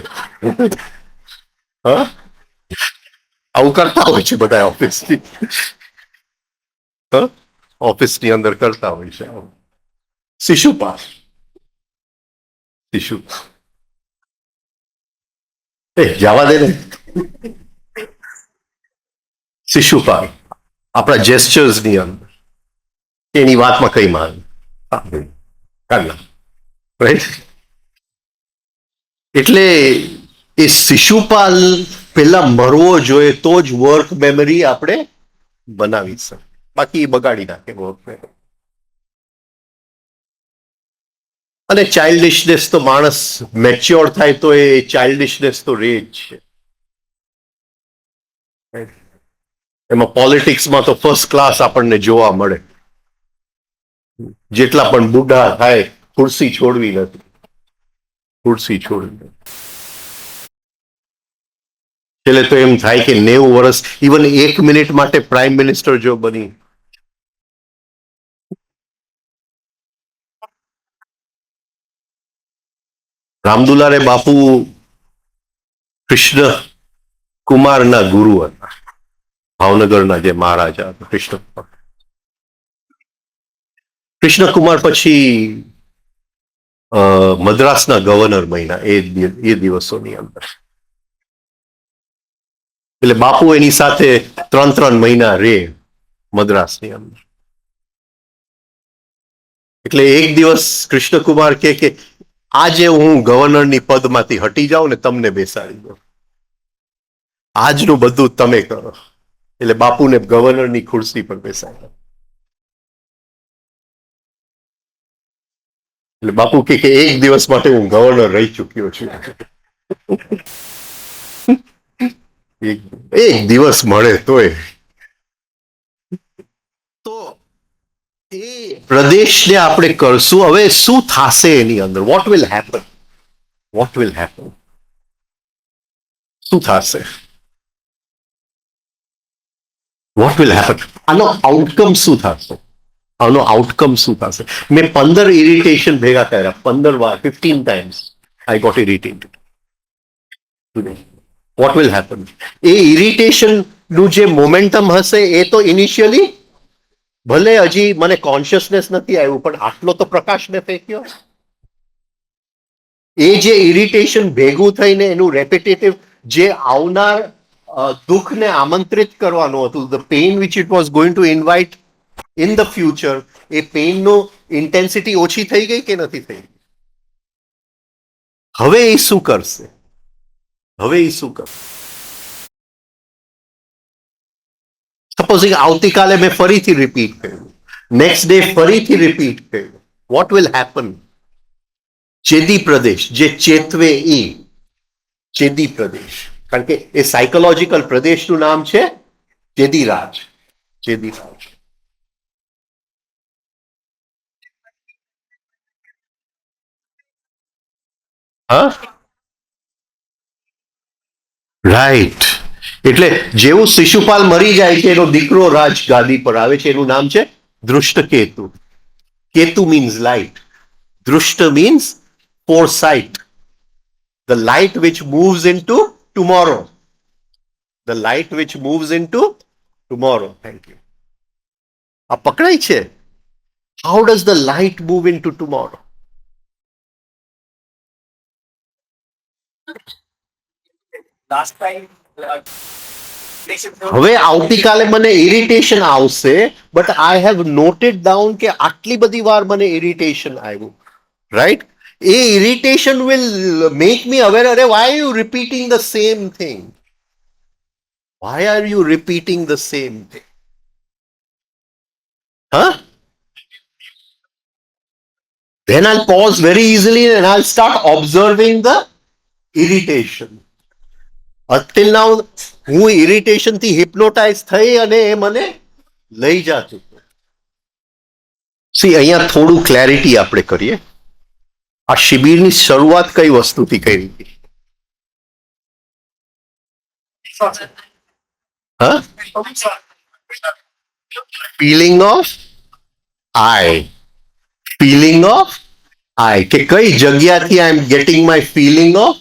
આવું કરતા હોય છે બધા ઓફિસની, ઓફિસની અંદર કરતા હોય છે. શિશુપાલ, શિશુપાલ જવા દે ને. શિશુપાલ આપણા જેસ્ચર્સ ની અંદર એની વાતમાં કઈ માન રાઈટ. એટલે એ શિશુપાલ પેલા મરવો જોઈએ તો જ વર્ક મેમરી આપણે બનાવી શકીએ, બાકી બગાડી નાખે વર્ક મેમરી. અને ચાઇલ્ડિશનેસ તો માણસ મેચ્યોર થાય તો એ ચાઇલ્ડિશનેસ તો રહે જ છે. એમાં પોલિટિક્સમાં તો ફર્સ્ટ ક્લાસ આપણને જોવા મળે. જેટલા પણ બુઢા થાય ખુરશી છોડવી નથી, ખુરશી છોડવી નથી. છેલ્લે તો એમ થાય કે 90 વર્ષ, ઇવન 1 મિનિટ માટે પ્રાઇમ મિનિસ્ટર જો બની. રામદુલારે બાપુ કૃષ્ણ કુમારના ગુરુ હતા, ભાવનગરના જે મહારાજા હતા કૃષ્ણકુમાર. પછી મદ્રાસના ગવર્નર બન્યા એ દિવસોની અંદર. એટલે બાપુ એની સાથે 3 મહિના રે મદ્રાસની અંદર. એટલે એક દિવસ કૃષ્ણકુમાર કે આજે હું ગવર્નરની પદમાંથી હટી જાઉં ને તમને બેસાડી દઉં, આજનું બધું તમે કરો. એટલે બાપુને ગવર્નરની ખુરશી પર બેસાડ્યા. એટલે બાપુ કે એક દિવસ માટે હું ગવર્નર રહી ચૂક્યો છું. એક દિવસ મળે તોય. તો એ પ્રદેશને આપણે કરશું. હવે શું થશે એની અંદર? Vote will happen? Vote will happen? શું થશે? Vote will happen? આનો આઉટકમ શું થશે? આનો આઉટકમ શું થશે? મેં 15 ઇરિટેશન ભેગા કર્યા, 15 વાર, 15 times I got irritated today. What will happen? એ ઇરિટેશન નું જે મોમેન્ટમ હશે એ તો ઇનિશિયલી ભલે હજી મને કોન્શિયસનેસ નથી આવ્યું, પણ આટલો તો પ્રકાશને ફેંક્યો. એ જે ઇરિટેશન ભેગું થઈને એનું રેપિટેટિવ જે આવનાર દુઃખને આમંત્રિત કરવાનું હતું, the pain which it was going to invite in the future, એ પેઇનનો ઇન્ટેન્સિટી ઓછી થઈ ગઈ કે નથી થઈ? હવે એ શું કરશે? હવે એ શું કરશે? સપોઝિંગ આવતીકાલે મેં ફરીથી રિપીટ કર્યું, નેક્સ્ટ ડે ફરીથી રિપીટ કર્યું, વોટ વિલ હેપન? ચેદી પ્રદેશ, જે ચેતવે એ ચેદી પ્રદેશ, કારણ કે એ સાયકોલોજીકલ પ્રદેશનું નામ છે ચેદીરાજ. ચેદીરાજ. હા, રાઈટ. એટલે જેવું શિશુપાલ મરી જાય છે, એનો દીકરો રાજ ગાદી પર આવે છે, એનું નામ છે દૃષ્ટકેતુ. કેતુ મીન્સ લાઇટ, દૃષ્ટ means foresight, the light which moves into tomorrow, the light which moves into tomorrow. Thank you. આ પકડાય છે? How does the light move into tomorrow? Last time હવે આવતીકાલે મને ઇરિટેશન આવશે, but I have noted down કે આટલી બધી વાર મને ઇરિટેશન આવ્યું, રાઈટ? એ irritation will make me aware, અરે why you repeating the same thing? Why are you repeating the same thing? Huh? Then I'll pause very easily and I'll start observing the irritation. Until now, હું ઇરિટેશન થી હિપ્નોટાઇઝ થઈ અને એ મને લઈ જતું. સી, અહીંયા થોડું ક્લેરિટી આપણે કરીએ. આ શિબિરની શરૂઆત કઈ વસ્તુથી કરી હતી? હા, feeling of I. Feeling of I, કે કઈ જગ્યાથી I am getting my feeling of.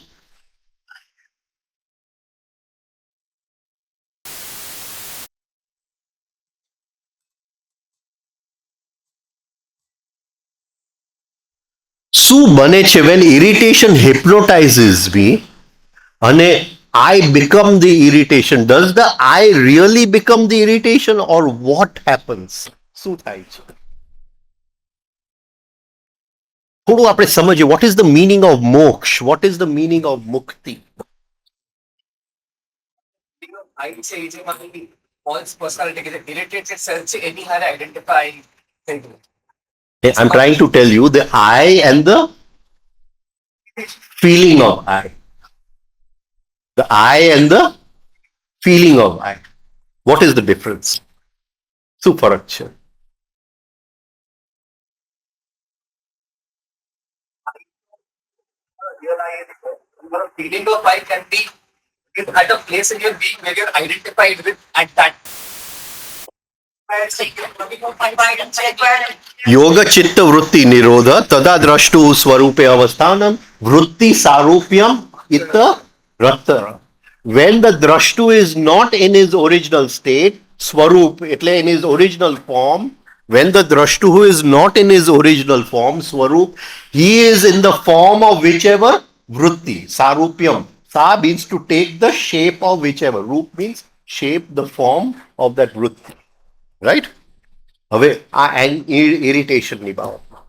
શું બને છે when irritation hypnotizes me અને I become the irritation? Does the I really become the irritation or what happens? શું થાય છે? થોડું આપણે સમજીએ. What is the meaning of moksha? What is the meaning of mukti? આઈ છે એ જે મારી ફોલ્સ પર્સનાલિટી કે જે ઇરિટેટેડ સેલ્ફ છે એની હારે આઈડેન્ટિફાઈ થઈ ગયું. I'm trying to tell you the I and the feeling of I. The I and the feeling of I. What is the difference? શું ફરક છે? Feeling of I can be at a place in your being where you're identified with at that. યોગ ચિત્ત વૃત્તિ નિરોધ તદા દ્રષ્ટુ સ્વરૂપે અવસ્થાનમ વૃત્તિ સારૂપ્યમ ઇત રત. When the દ્રષ્ટુ is not in his original state, સ્વરૂપ એટલે in his original form, when the દ્રષ્ટુ who is not in his original form, સ્વરૂપ, he is in the form of whichever વૃત્તિ. સારૂપ્યમ, sa means to take the shape of whichever, રૂપ means shape, the form of that વૃત્તિ. રાઈટ? હવે આ ઇરિટેશનની બાબતમાં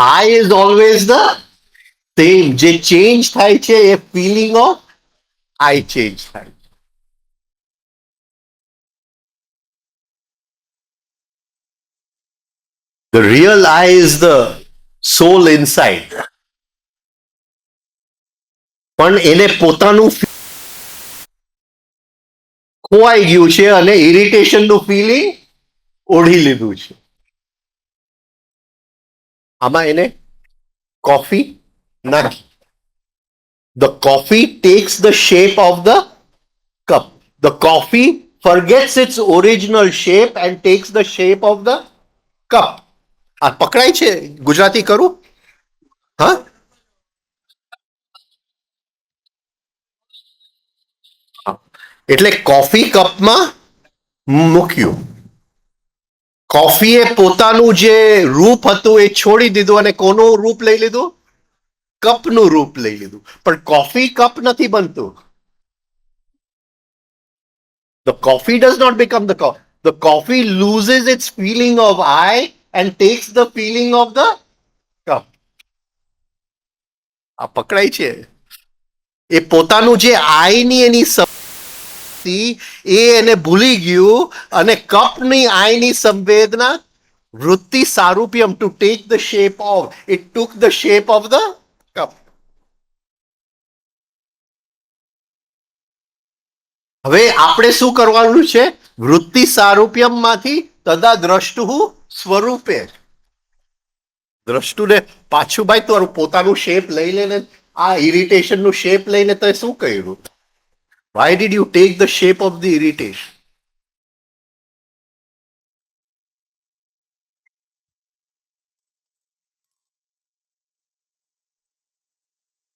I is always the same. જે ચેન્જ થાય છે એ ફિલિંગ ઓફ આઈ ચેન્જ થાય છે. The real I is the soul inside. પણ એને પોતાનું ખોવાઈ ગયું છે અને ઇરિટેશનનું ફિલિંગ ઓઢી લીધું છે. આમાં એને કોફી નાખી The coffee takes the shape of the cup. The coffee forgets its original shape and takes the shape of the cup. આ પકડાય છે? ગુજરાતી કરું? હા? એટલે કોફી કપમાં મૂક્યું. કોફીએ પોતાનું જે રૂપ હતું એ છોડી દીધું અને કોનું રૂપ લઈ લીધું? કપનું રૂપ લઈ લીધું. પણ કોફી કપ નથી બનતું. The coffee does not become the cup. The coffee loses its feeling of I and takes the feeling of the cup. આ પકડાય છે? એ પોતાનું જે આઈ ની એની એ એને ભૂલી ગયું અને કપની આઈની સંવેદના વૃત્તિ સારૂપ્યમ to take the shape of it took the shape of the cup. હવે આપણે શું કરવાનું છે? વૃત્તિ સારૂપ્યમમાંથી તદા દ્રષ્ટુ સ્વરૂપે. દ્રષ્ટુને પાછું ભાઈ તારું પોતાનું શેપ લઈ લેને, આ ઇરિટેશન નું શેપ લઈને તે શું કર્યું? Why did you take the shape of the irritation?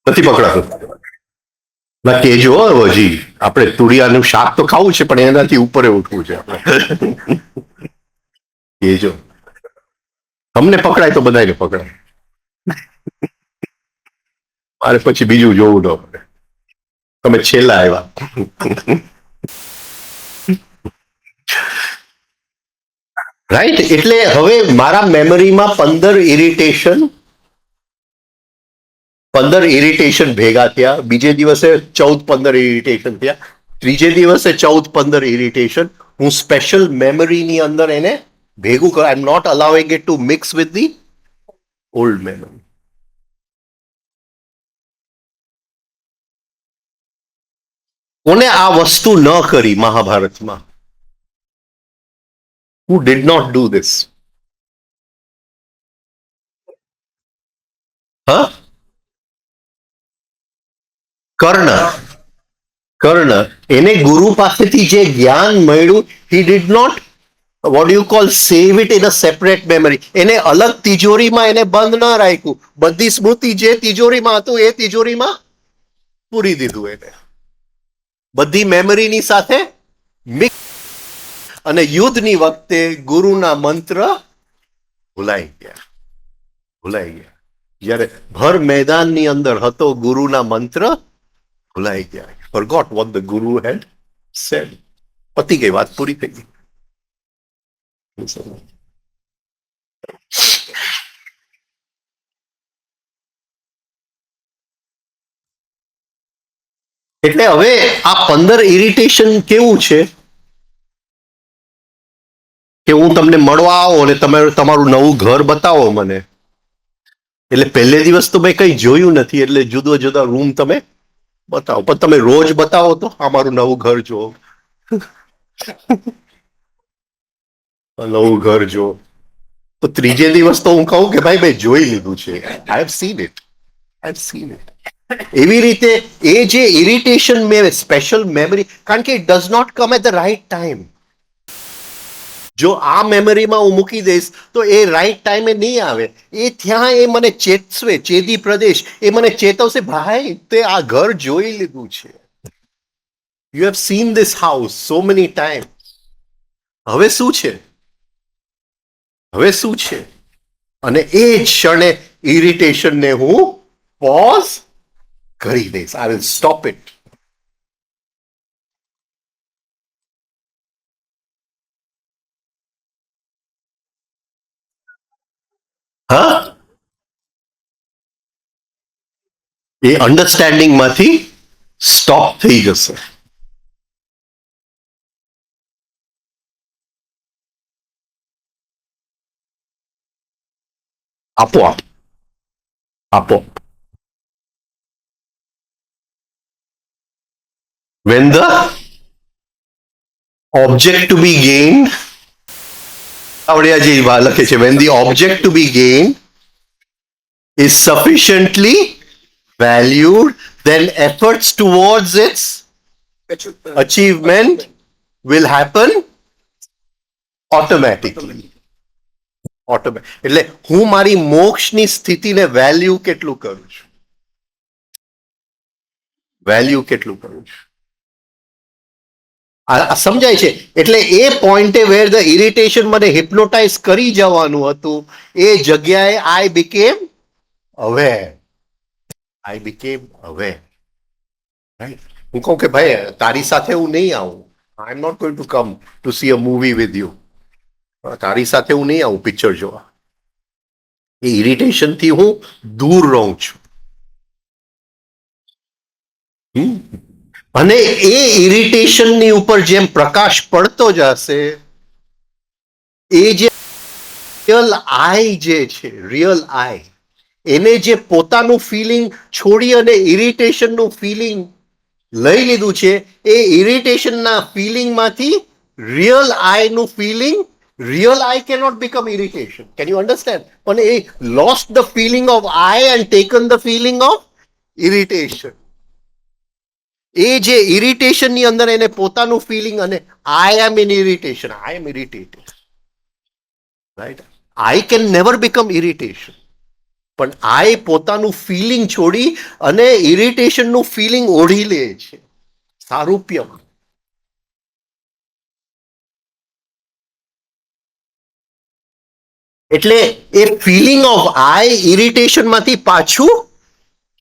નથી પકડાતું. ના કેજો હજી આપણે તુરિયાનું શાક તો ખાવું છે પણ એનાથી ઉપર ઉઠવું છે આપણે. કેજો તમને પકડાય તો બધાને પકડાય. મારે પછી બીજું જોવું ન પડે. તમે છેલ્લા આવ્યા. રાઈટ. એટલે હવે મારા મેમરીમાં 15 ઇરિટેશન ભેગા થયા. બીજે દિવસે 14-15 ઇરિટેશન થયા. ત્રીજે દિવસે 14-15 ઇરિટેશન. હું સ્પેશિયલ મેમરીની અંદર એને ભેગું કરું. I am not allowing it to mix with the old memory. કોને આ વસ્તુ ન કરી મહાભારતમાં? Who did not do this? Huh? કર્ણ. એને ગુરુ પાસેથી જે જ્ઞાન મળ્યું, he did not, what do you call, save it in a separate memory. એને અલગ તિજોરીમાં એને બંધ ન રાખ્યું. બધી સ્મૃતિ જે તિજોરીમાં હતું એ તિજોરીમાં પૂરી દીધું એને. બધી મેમરીની સાથે મિક્સ. અને યુદ્ધની વખતે ગુરુના મંત્ર ભૂલાઈ ગયા. જ્યારે ભર મેદાનની અંદર હતો ગુરુના મંત્ર ભૂલાઈ ગયા. Forgot what the guru had said. પતી ગઈ, વાત પૂરી થઈ ગઈ. એટલે હવે આ 15 ઇરિટેશન કેવું છે કે હું તમને મળવા આવો અને તમે તમારું નવું ઘર બતાવો મને. એટલે પહેલે દિવસ તો મેં કઈ જોયું નથી એટલે જુદા જુદા રૂમ તમે બતાવો. પણ તમે રોજ બતાવો તો અમારું નવું ઘર જુઓ, નવું ઘર જુઓ. તો ત્રીજે દિવસ તો હું કહું કે ભાઈ જોઈ લીધું છે. I have seen it. એવી રીતે એ જે ઇરિટેશન મેં સ્પેશિયલ મેમરી, કારણ કે it does not come at the right time. જો આ મેમરીમાં હું મૂકી દઈશ તો એ રાઈટ ટાઈમે નહીં આવે. એ ત્યાં એ મને ચેતવે, ચેદી પ્રદેશ એ મને ચેતવશે, ભાઈ તે આ ઘર જોઈ લીધું છે. You have seen this house so many time. હવે શું છે? અને એ જ ક્ષણે ઇરિટેશનને હું પોઝ કરી દઈશ. I will stop it. હા, એ અન્ડરસ્ટેન્ડિંગ માંથી સ્ટોપ થઈ જશે. આપો. When the object to be gained, આવડ્યા જે લખે છે, when the object to be gained is sufficiently valued then efforts towards its achievement will happen automatically. એટલે હું મારી મોક્ષની સ્થિતિને વેલ્યુ કેટલું કરું છું, વેલ્યુ કેટલું કરું છું, આ સમજાય છે? એટલે એ પોઈન્ટે વેર ધ ઇરિટેશન મને હિપ્નોટાઇઝ કરી જવાનું હતું, એ જગ્યાએ I became aware. I became aware. Right? હું કહું કે ભાઈ તારી સાથે હું નહીં આવું, I am not going to come to see a movie with you. તારી સાથે હું નહીં આવું પિક્ચર જોવા. એ ઇરિટેશનથી હું દૂર રહું છું. અને એ ઇરિટેશનની ઉપર જેમ પ્રકાશ પડતો જશે, એ જે રિયલ આઈ જે છે, રિયલ આઈ, એને જે પોતાનું ફિલિંગ છોડી અને ઇરિટેશનનું ફિલિંગ લઈ લીધું છે, એ ઇરિટેશનના ફિલિંગમાંથી રિયલ આઈનું feeling, real I cannot become irritation. Can you understand? But he lost the feeling of I and taken the feeling of irritation. એ જે ઇરિટેશન ની અંદર એને પોતાનું ફિલિંગ, અને I am in irritation, I am irritated, right? I can never become irritation. પણ આઈ પોતાનું ફિલિંગ છોડી અને ઇરિટેશનનું ફિલિંગ ઓઢી લે છે સારૂપ્યમાં. એટલે એ ફિલિંગ ઓફ આઈ ઇરિટેશનમાંથી પાછું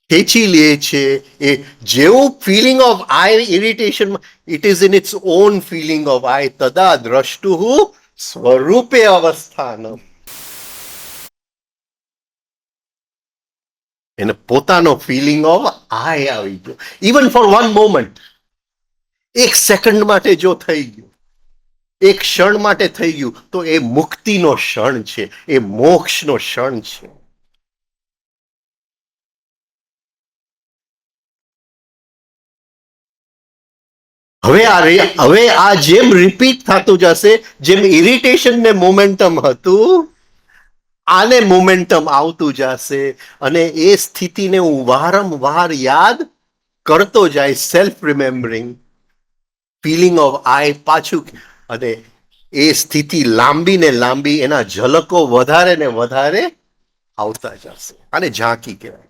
ખેંચી લે છે. એ જેવું feeling of I irritation, it is in its own feeling of I તદા દ્રષ્ટુ સ્વરૂપે અવસ્થાનમ. એને પોતાનો ફિલિંગ ઓફ આઈ આવી ગયો. ઇવન ફોર વન મોમેન્ટ, એક સેકન્ડ માટે જો થઈ ગયું, એક ક્ષણ માટે થઈ ગયું, તો એ મુક્તિનો ક્ષણ છે, એ મોક્ષનો ક્ષણ છે. હવે આ જેમ રિપીટ થતું જશે, જેમ ઇરિટેશન ને મોમેન્ટમ હતું, આને મોમેન્ટમ આવતું જશે, અને એ સ્થિતિને હું વારંવાર યાદ કરતો જાય, સેલ્ફ રિમેમ્બરિંગ, ફિલિંગ ઓફ આઈ પાછું, અને એ સ્થિતિ લાંબી ને લાંબી, એના ઝલકો વધારે ને વધારે આવતા જશે. આને ઝાંકી કહેવાય.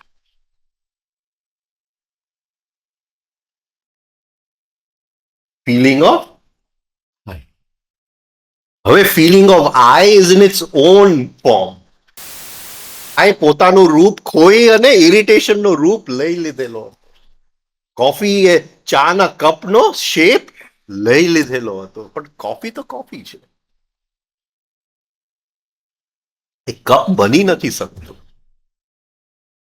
Feeling of I. હવે feeling of I is in its own form. I પોતાનું રૂપ ખોઈ અને ઇરિટેશનનું રૂપ લઈ લીધેલો. કોફી એ ચાના કપનો શેપ લઈ લીધેલો હતો, પણ કોફી તો કોફી છે, એ કપ બની નથી શકતો.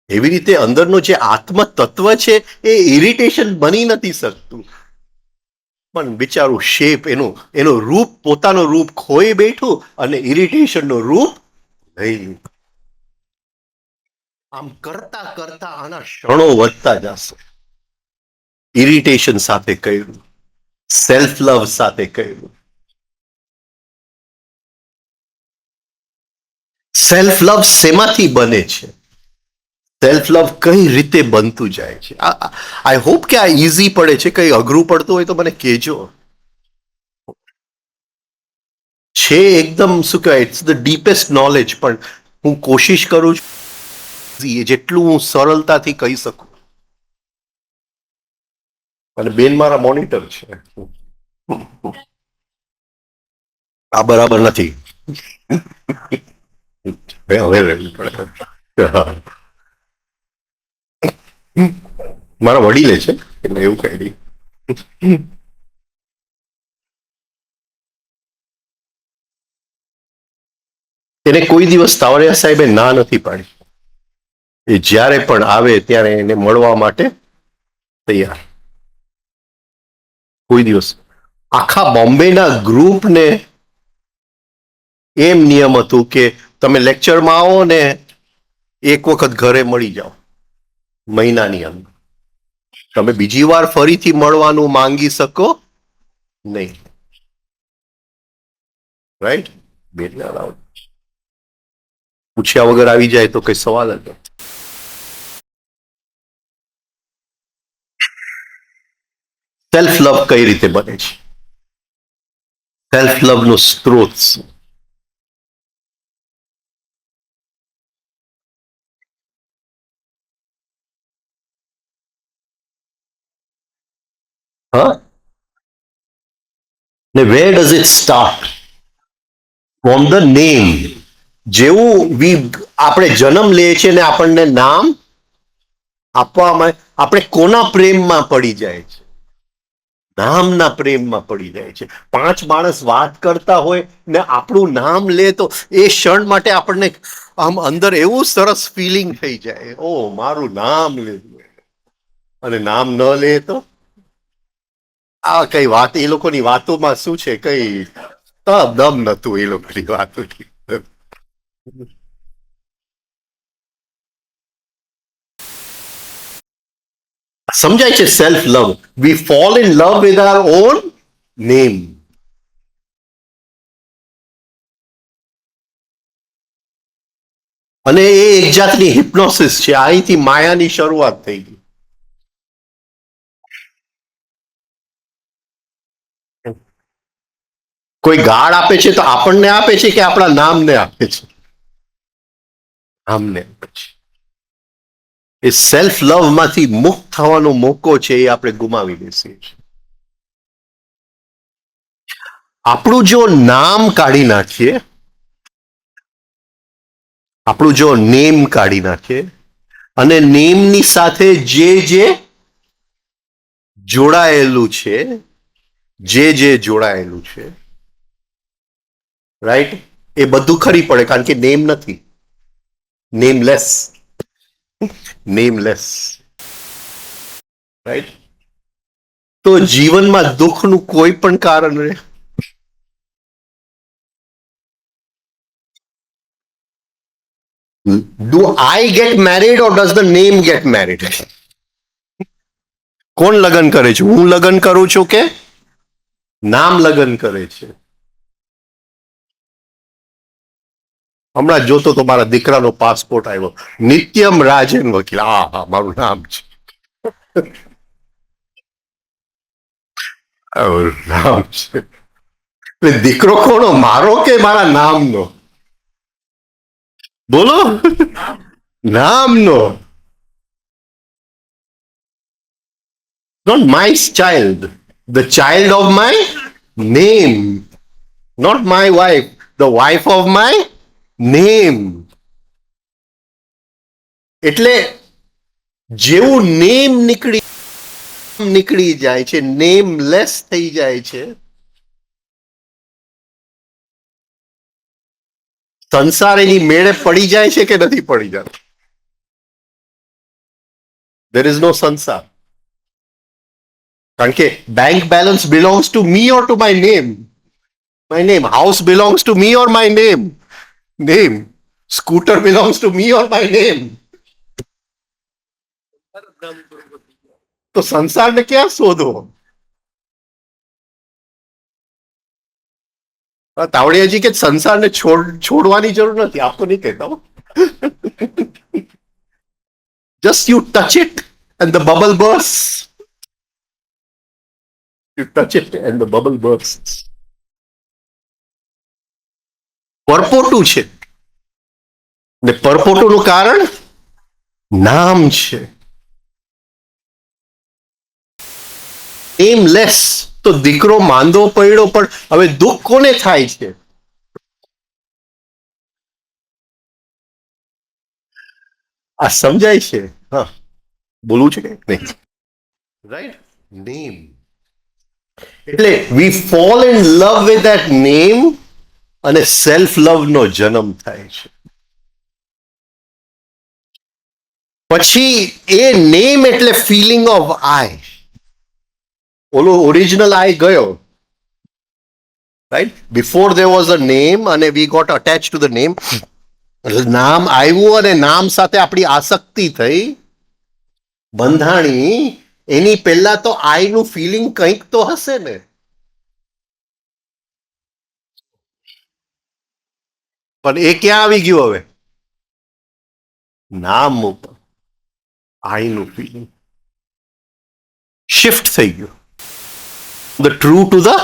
એવી રીતે અંદરનો જે આત્મ તત્વ છે, એ ઇરિટેશન બની નથી શકતું. પણ બિચારું શેપ, એનું રૂપ, પોતાનું રૂપ ખોઈ બેઠું અને ઇરિટેશનનું રૂપ લઈ લીધું. આમ કરતા કરતા આના ક્ષણો વધતા જશે. ઇરિટેશન સાથે કર્યું, સેલ્ફ લવ સાથે કર્યું. સેલ્ફ લવ શેમાંથી બને છે? સેલ્ફ લવ કઈ રીતે બનતું જાય છે? આઈ હોપ કે આ ઈઝી પડે છે. કઈ અઘરું પડતું હોય તો મને કહેજો. છે એકદમ, શું કહેવાય, ઇટ્સ ધ ડીપેસ્ટ નોલેજ, પણ હું કોશિશ કરું છું જેટલું હું સરળતાથી કહી શકું. અને બેન મારા મોનિટર છે. આ બરાબર નથી. હવે રહેવું પડે. મારા વડીલે છે એટલે એવું કઈ નહીં. એને કોઈ દિવસ તાવડિયા સાહેબે ના નથી પાડી. એ જ્યારે પણ આવે ત્યારે એને મળવા માટે તૈયાર. કોઈ દિવસ આખા બોમ્બેના ગ્રુપને એમ નિયમ હતું કે તમે લેક્ચરમાં આવો ને એક વખત ઘરે મળી જાઓ મહિનાની અંદર. તમે બીજી વાર ફરીથી મળવાનું માંગી શકો નહીં. રાઈટ? બેનના પૂછ્યા વગર આવી જાય તો કઈ સવાલ જ નથી. લવ કઈ રીતે બને છે? સેલ્ફ લવ નો સ્ત્રોત શું? હા, ને where does it start? From the name. જેવું આપણે જન્મ લઈએ છીએ ને આપણને નામ આપવામાં આપણે કોના પ્રેમમાં પડી જાય છે? નામના પ્રેમમાં પડી જાય છે. 5 માણસ વાત કરતા હોય ને આપણું નામ લે તો એ ક્ષણ માટે આપણને આમ અંદર એવું સરસ ફિલિંગ થઈ જાય, ઓ મારું નામ લીધું. અને નામ ન લે તો આ કઈ વાત, એ લોકોની વાતોમાં શું છે, કઈ દમ નતું એ લોકોની વાતો. સમજાય છે? Self love, we fall in love with our own name. અને એ એક જાતની હિપ્નોસિસ છે. અહીંથી માયાની શરૂઆત થઈ ગઈ. કોઈ ગાળ આપે છે તો આપણને આપે છે કે આપણા નામને આપે છે? નામને આપે છે. એ સેલ્ફ લવ માંથી મુક્ત થવાનો મોકો છે, એ આપણે ગુમાવી બેસીએ છીએ. આપણું જો નામ કાઢી નાખીએ, આપણું જો નેમ કાઢી નાખીએ અને નેમની સાથે જે જે જોડાયેલું છે, જે જોડાયેલું છે, રાઈટ, એ બધું ખરી પડે, કારણ કે નેમ નથી, નેમલેસ. નેમલેસ, રાઈટ. તો જીવનમાં દુઃખનું કોઈ પણ કારણ રહે? Do I get married or does the name get married? કોણ લગ્ન કરે છે? હું લગ્ન કરું છું કે નામ લગ્ન કરે છે? હમણાં જોતો તો મારા દીકરાનો પાસપોર્ટ આવ્યો, નિત્યમ રાજન વકીલ. હા, મારું નામ છે. નામ છે. એટલે દીકરો કોનો, મારો કે મારા નામનો? બોલો. નામનો. Not my child, the child of my name. Not my wife, the wife of my name. એટલે જેવું નેમ નીકળી જાય છે, નેમલેસ થઈ જાય છે, સંસાર એની મેળે પડી જાય છે કે નથી પડી જતો? There is no સંસાર. કારણ કે bank balance belongs to me or to my name? My name. House belongs to me or my name? Name. Scooter belongs to me or my name? તો સંસારને ક્યાં શોધો? તાવડિયાજી કે સંસારને છોડવાની જરૂર નથી, આપતો નહીં કહેતા. Just you touch it and the bubble bursts. You touch it and the bubble bursts. પરપોટું છે, ને પરપોટુનું કારણ નામ છે. નેમલેસ. તો દીકરો માંદો પડ્યો, પણ હવે દુઃખ કોને થાય છે? આ સમજાય છે? હા, બોલવું છે કે નહીં? Right, name. એટલે we fall in love with that name અને સેલ્ફ લવ નો જન્મ થાય છે. પછી એ નેમ એટલે ફિલિંગ ઓફ આઈ. ઓલો ઓરિજિનલ આઈ ગયો, right. Before there was a name અને we got attach to the name. નામ આવ્યું અને નામ સાથે આપણી આસક્તિ થઈ, બંધાણી. એની પહેલા તો આઈ નું ફિલિંગ કંઈક તો હશે ને? પણ એ ક્યાં આવી ગયું હવે? નામ ઉપર આઈ નું ફિલિંગ શિફ્ટ થઈ ગયું. The true to the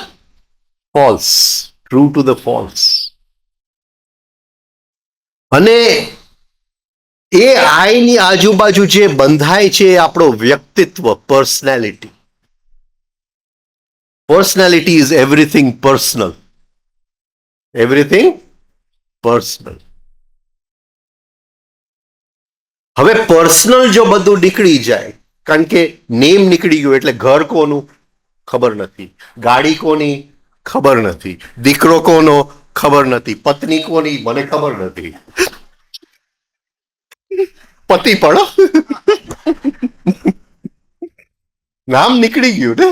false, true to the false. અને એ આઈની આજુબાજુ જે બંધાય છે એ આપણો વ્યક્તિત્વ, personality. Personality is everything personal. Everything personal. હવે પર્સનલ જો બધું નીકળી જાય, કારણ કે નેમ નીકળી ગયું એટલે ઘર કોનું ખબર નથી, ગાડી કોની ખબર નથી, દીકરો કોનો ખબર નથી, પત્ની કોની મને ખબર નથી, પતિ પણ નામ નીકળી ગયું ને.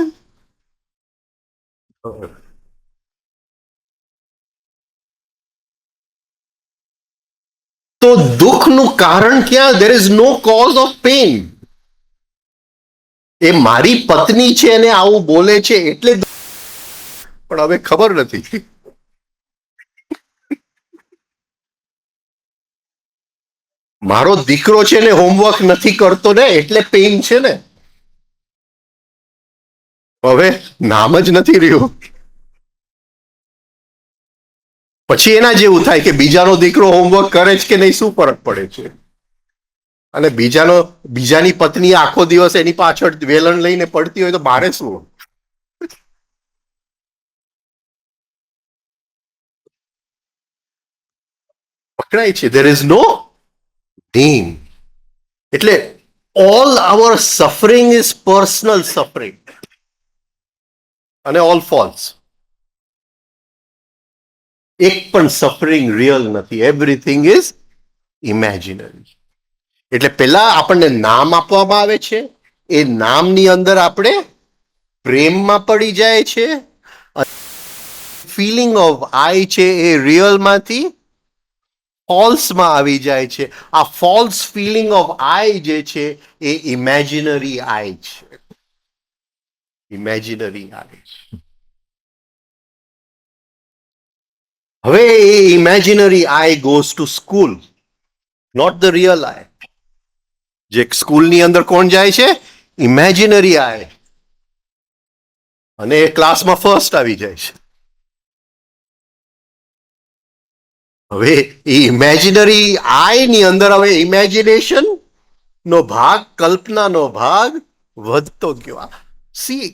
તો દુઃખનું કારણ ક્યાં? There is no cause of pain. એ મારી પત્ની છે અને આવું બોલે છે એટલે પણ હવે ખબર નથી. મારો દીકરો છે ને હોમવર્ક નથી કરતો ને એટલે પેઇન છે ને. હવે નામ જ નથી રહ્યું. પછી એના જેવું થાય કે બીજાનો દીકરો હોમવર્ક કરે છે કે નહીં, શું ફરક પડે છે? અને બીજાની પત્ની આખો દિવસ એની પાછળ વેલણ લઈને પડતી હોય તો મારે શું? પકડાય છે. There is no name. એટલે all our suffering is personal suffering અને ઓલ ફોલ્સ. એક પણ સફરિંગ રિયલ નથી. Everything is imaginary. એટલે પેલા આપણને નામ આપવામાં આવે છે, એ નામની અંદર આપણે પ્રેમમાં પડી જાય છે. ફિલિંગ ઓફ આઈ છે એ રિયલમાંથી ફોલ્સમાં આવી જાય છે. આ ફોલ્સ ફિલિંગ ઓફ આઈ જે છે એ ઇમેજિનરી આઈ છે. ઇમેજિનરી આઈ છે. હવે એ imaginary I goes to school, not the real I. જે સ્કૂલની અંદર કોણ જાય છે? Imaginary I. અને એ ક્લાસમાં ફર્સ્ટ આવી જાય છે. હવે એ ઇમેજિનરી આઈ ની અંદર હવે ઇમેજિનેશન નો ભાગ, કલ્પનાનો ભાગ વધતો ગયો. સી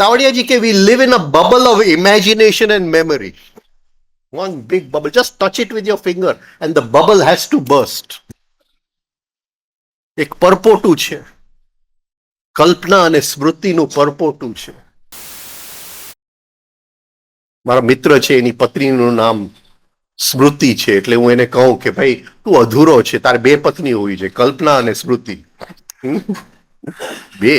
તાવડિયાજી કે વી live in a bubble of imagination and memory. One big bubble. Just touch it with your finger and the bubble has to burst. એક પરપોટું છે, કલ્પના અને સ્મૃતિનું પરપોટું છે. મારા મિત્ર છે, એની પત્નીનું નામ સ્મૃતિ છે. એટલે હું એને કહું કે ભાઈ તું અધૂરો છે, તારે બે પત્ની હોવી છે, કલ્પના અને સ્મૃતિ. બે.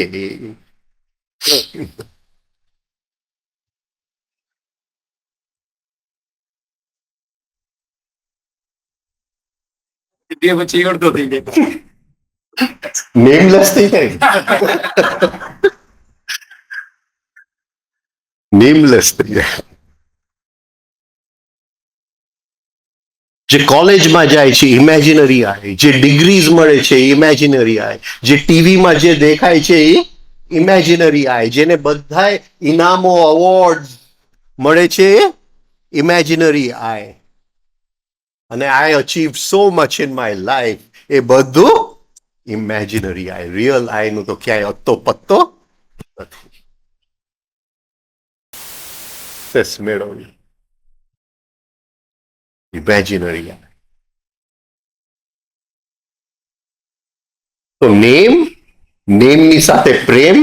બે પછી અડધો થઈ જાય. નેમલેસ થઈ જાય. નેમલેસ થઈ જાય. જે કોલેજમાં જાય છે ઇમેજિનરી આય, જે ડિગ્રીઝ મળે છે ઇમેજિનરી આય, જે ટીવીમાં જે દેખાય છે એ ઇમેજિનરી આય, જેને બધાય ઇનામો અવોર્ડ મળે છે એ ઇમેજિનરી આય. અને I achieve so much in my life, એ બધું ઇમેજિનરી આય. રિયલ આય નું તો ક્યાંય અત્તો પત્તો નથી. મેળવ્યું ઇમેજિનરી આય. તો નેમની સાથે પ્રેમ,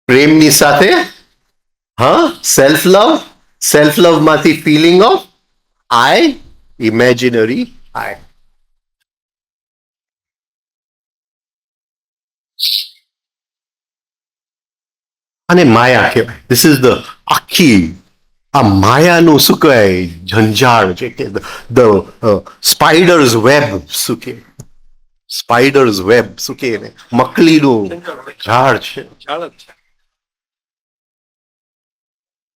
પ્રેમની સાથે સેલ્ફ લવ, સેલ્ફ લવ માંથી feeling of I, imaginary I. અને માયા કહેવાય. ધીસ ઇઝ ધ આખી આ માયાનું શું કહેવાય ઝંઝાળ છે કે ધ સ્પાઈડર્સ વેબ શું કે, સ્પાઈડર્સ વેબ શું કે એને, મકલીનું ઝાડ છે. ઝાડ જ છે.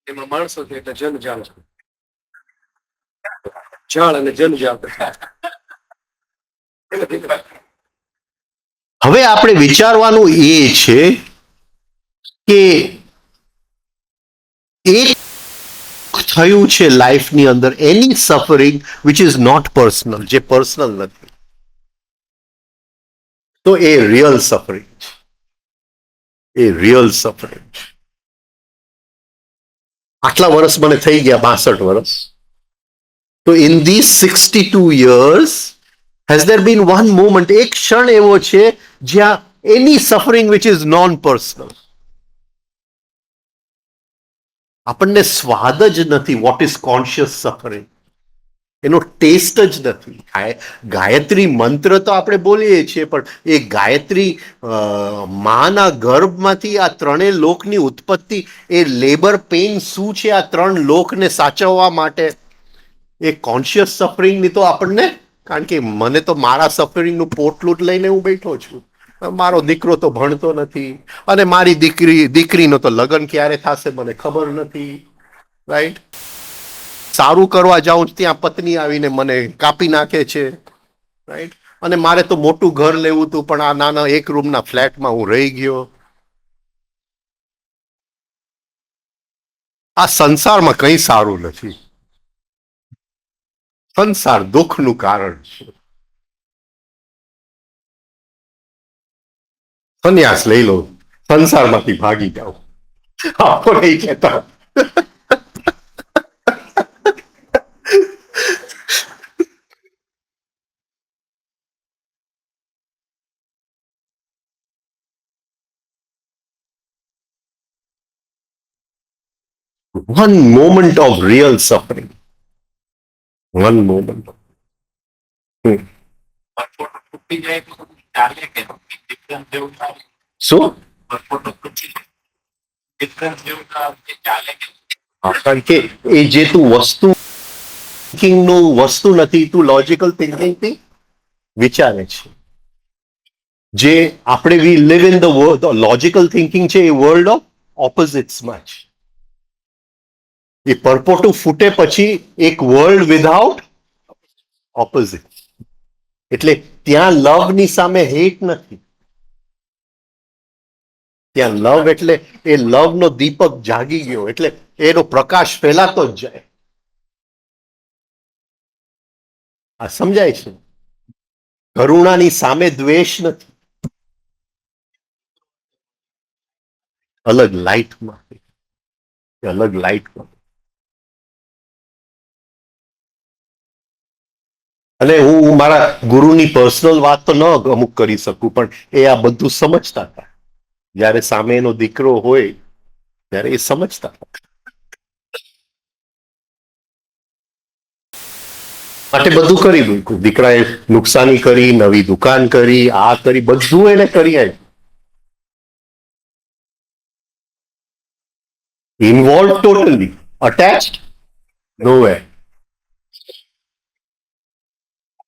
એમાં માણસો છે એટલે જનજાળ છે. ઝાડ અને જનજાળ. હવે આપણે વિચારવાનું એ છે કે એક થયું છે લાઈફની અંદર એની suffering which is not personal, જે પર્સનલ નથી, તો એ રિયલ સફરિંગ છે. એ રિયલ સફરિંગ છે. આટલા વર્ષ મને થઈ ગયા, 62 વર્ષ. તો in this 62 years has there been one moment, એક ક્ષણ એવો છે જ્યાં એની suffering which is non personal. આપણને સ્વાદ જ નથી વોટ ઇઝ કોન્શિયસ સફરિંગ, એનો ટેસ્ટ જ નથી. ગાયત્રી મંત્ર તો આપણે બોલીએ છીએ, પણ એ ગાયત્રી માના ગર્ભમાંથી આ ત્રણેય લોકની ઉત્પત્તિ, એ લેબર પેઇન શું છે આ ત્રણ લોકને સાચવવા માટે, એ કોન્શિયસ સફરિંગની તો આપણને, કારણ કે મને તો મારા સફરિંગનું પોટલું જ લઈને હું બેઠો છું. મારો દીકરો તો ભણતો નથી, અને મારી દીકરીનો તો લગ્ન ક્યારે થશે મને ખબર નથી. રાઈટ? સારું કરવા જાઉં ત્યાં પત્ની આવીને મને કાપી નાખે છે. રાઈટ? અને મારે તો મોટું ઘર લેવું હતું, પણ આ નાના એક રૂમના ફ્લેટમાં હું રહી ગયો. આ સંસારમાં કંઈ સારું નથી. સંસાર દુઃખનું કારણ છે. સંન્યાસ લઈ લો, સંસારમાંથી ભાગી જાઓ. આપો નહીં કહેતા. One moment of real suffering. One moment. પરપોટો તૂટી જાય તો ચાલે કે ડિફરન્સ જેવું થાય? શું? પરપોટો તૂટી જાય ડિફરન્સ જેવું થાય કે ચાલે કે? કારણ કે એ જે તું વસ્તુ થિંકિંગનું વસ્તુ નથી, તું લોજિકલ થિંકિંગથી વિચારે છે. જે આપણે we live in the world, logical thinking છે એ વર્લ્ડ ઓફ ઓપોઝિટ્સમાં છે. એ પરપોટું ફૂટે પછી એક વર્લ્ડ વિધાઉટ ઓપોઝિટ. એટલે ત્યાં લવની સામે હેટ નથી. ત્યાં લવ એટલે એ લવનો દીપક જાગી ગયો, એટલે એનો પ્રકાશ ફેલાતો જ જાય. આ સમજાય છે? કરુણાની સામે દ્વેષ નથી, અલગ લાઈટમાં, અલગ લાઈટમાં. અને હું મારા ગુરુની પર્સનલ વાત તો ન અમુક કરી શકું, પણ એ આ બધું સમજતા હતા. જ્યારે સામે એનો દીકરો હોય ત્યારે એ સમજતા હતા. માટે બધું કરી મૂક્યું. દીકરાએ નુકસાની કરી, નવી દુકાન કરી, આ કરી, બધું એને કરી આપ્યું. ઇન્વોલ્વ ટોટલી, અટેચ્ડ નો વે.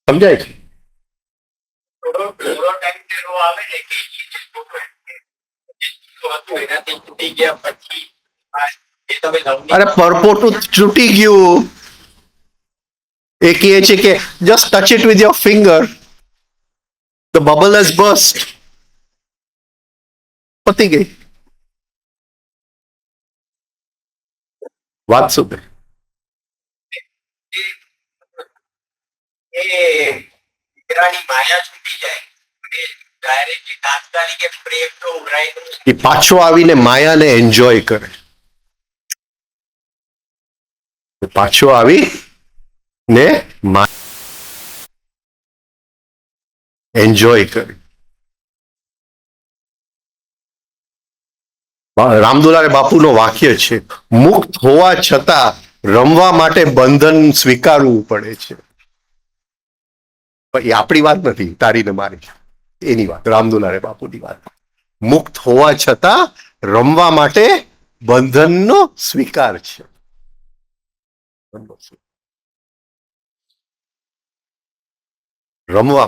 સમજાય છે? થોડો ટાઈમ એવો આવે ને કે જે હતું એનાથી તૂટી ગયા પછી એ તમે અરે પરપોટું તૂટી ગયું. એ કહે છે કે just touch it with your finger, the bubble has burst. પતી ગઈ વાત. શું એ દીકરાની માયા છૂટી જાય ડાયરેક્ટલી તાત્કાલિક એક પ્રેમ તો ઉભરાય એ પાછો આવીને માયાને એન્જોય કરે. પાછો આવી ને એન્જોય કરે. રામદુલારે બાપુનો વાક્ય છે, મુક્ત હોવા છતાં રમવા માટે બંધન સ્વીકારવું પડે છે. પણ એ આપણી વાત નથી, તારી ને મારી, એની વાત, રામદુલારે બાપુની વાત. મુક્ત હોવા છતાં રમવા માટે બંધનનો સ્વીકાર છે. રમવા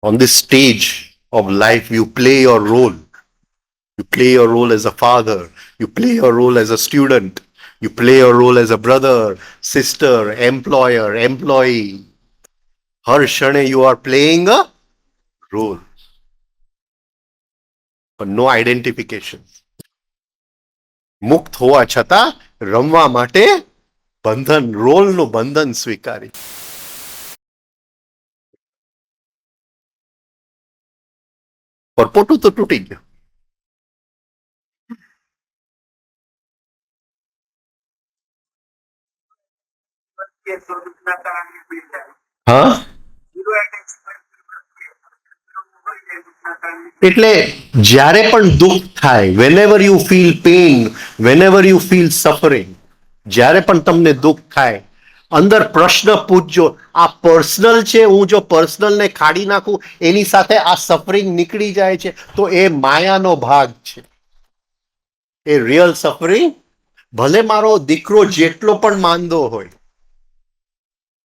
on this stage of life you play your role. You play your role as a father, you play your role as a student, you play your role as a brother, sister, employer, employee. હર ક્ષણે you are playing a rule, પણ નો આઈડેન્ટિફિકેશન. મુક્ત હોવા છતાં રમવા માટે બંધન, રોલનું બંધન સ્વીકારી. પરપોટું તો તૂટી ગયું. હા, એટલે જ્યારે પણ દુઃખ થાય, વેનેવર you feel pain, વેનેવર you feel suffering, જ્યારે પણ તમને દુઃખ થાય, અંદર પ્રશ્ન પૂછજો, આ પર્સનલ છે? હું જો પર્સનલને ખાડી નાખું, એની સાથે આ સફરિંગ નીકળી જાય છે, તો એ માયાનો ભાગ છે. એ રિયલ સફરિંગ, ભલે મારો દીકરો જેટલો પણ માંદો હોય,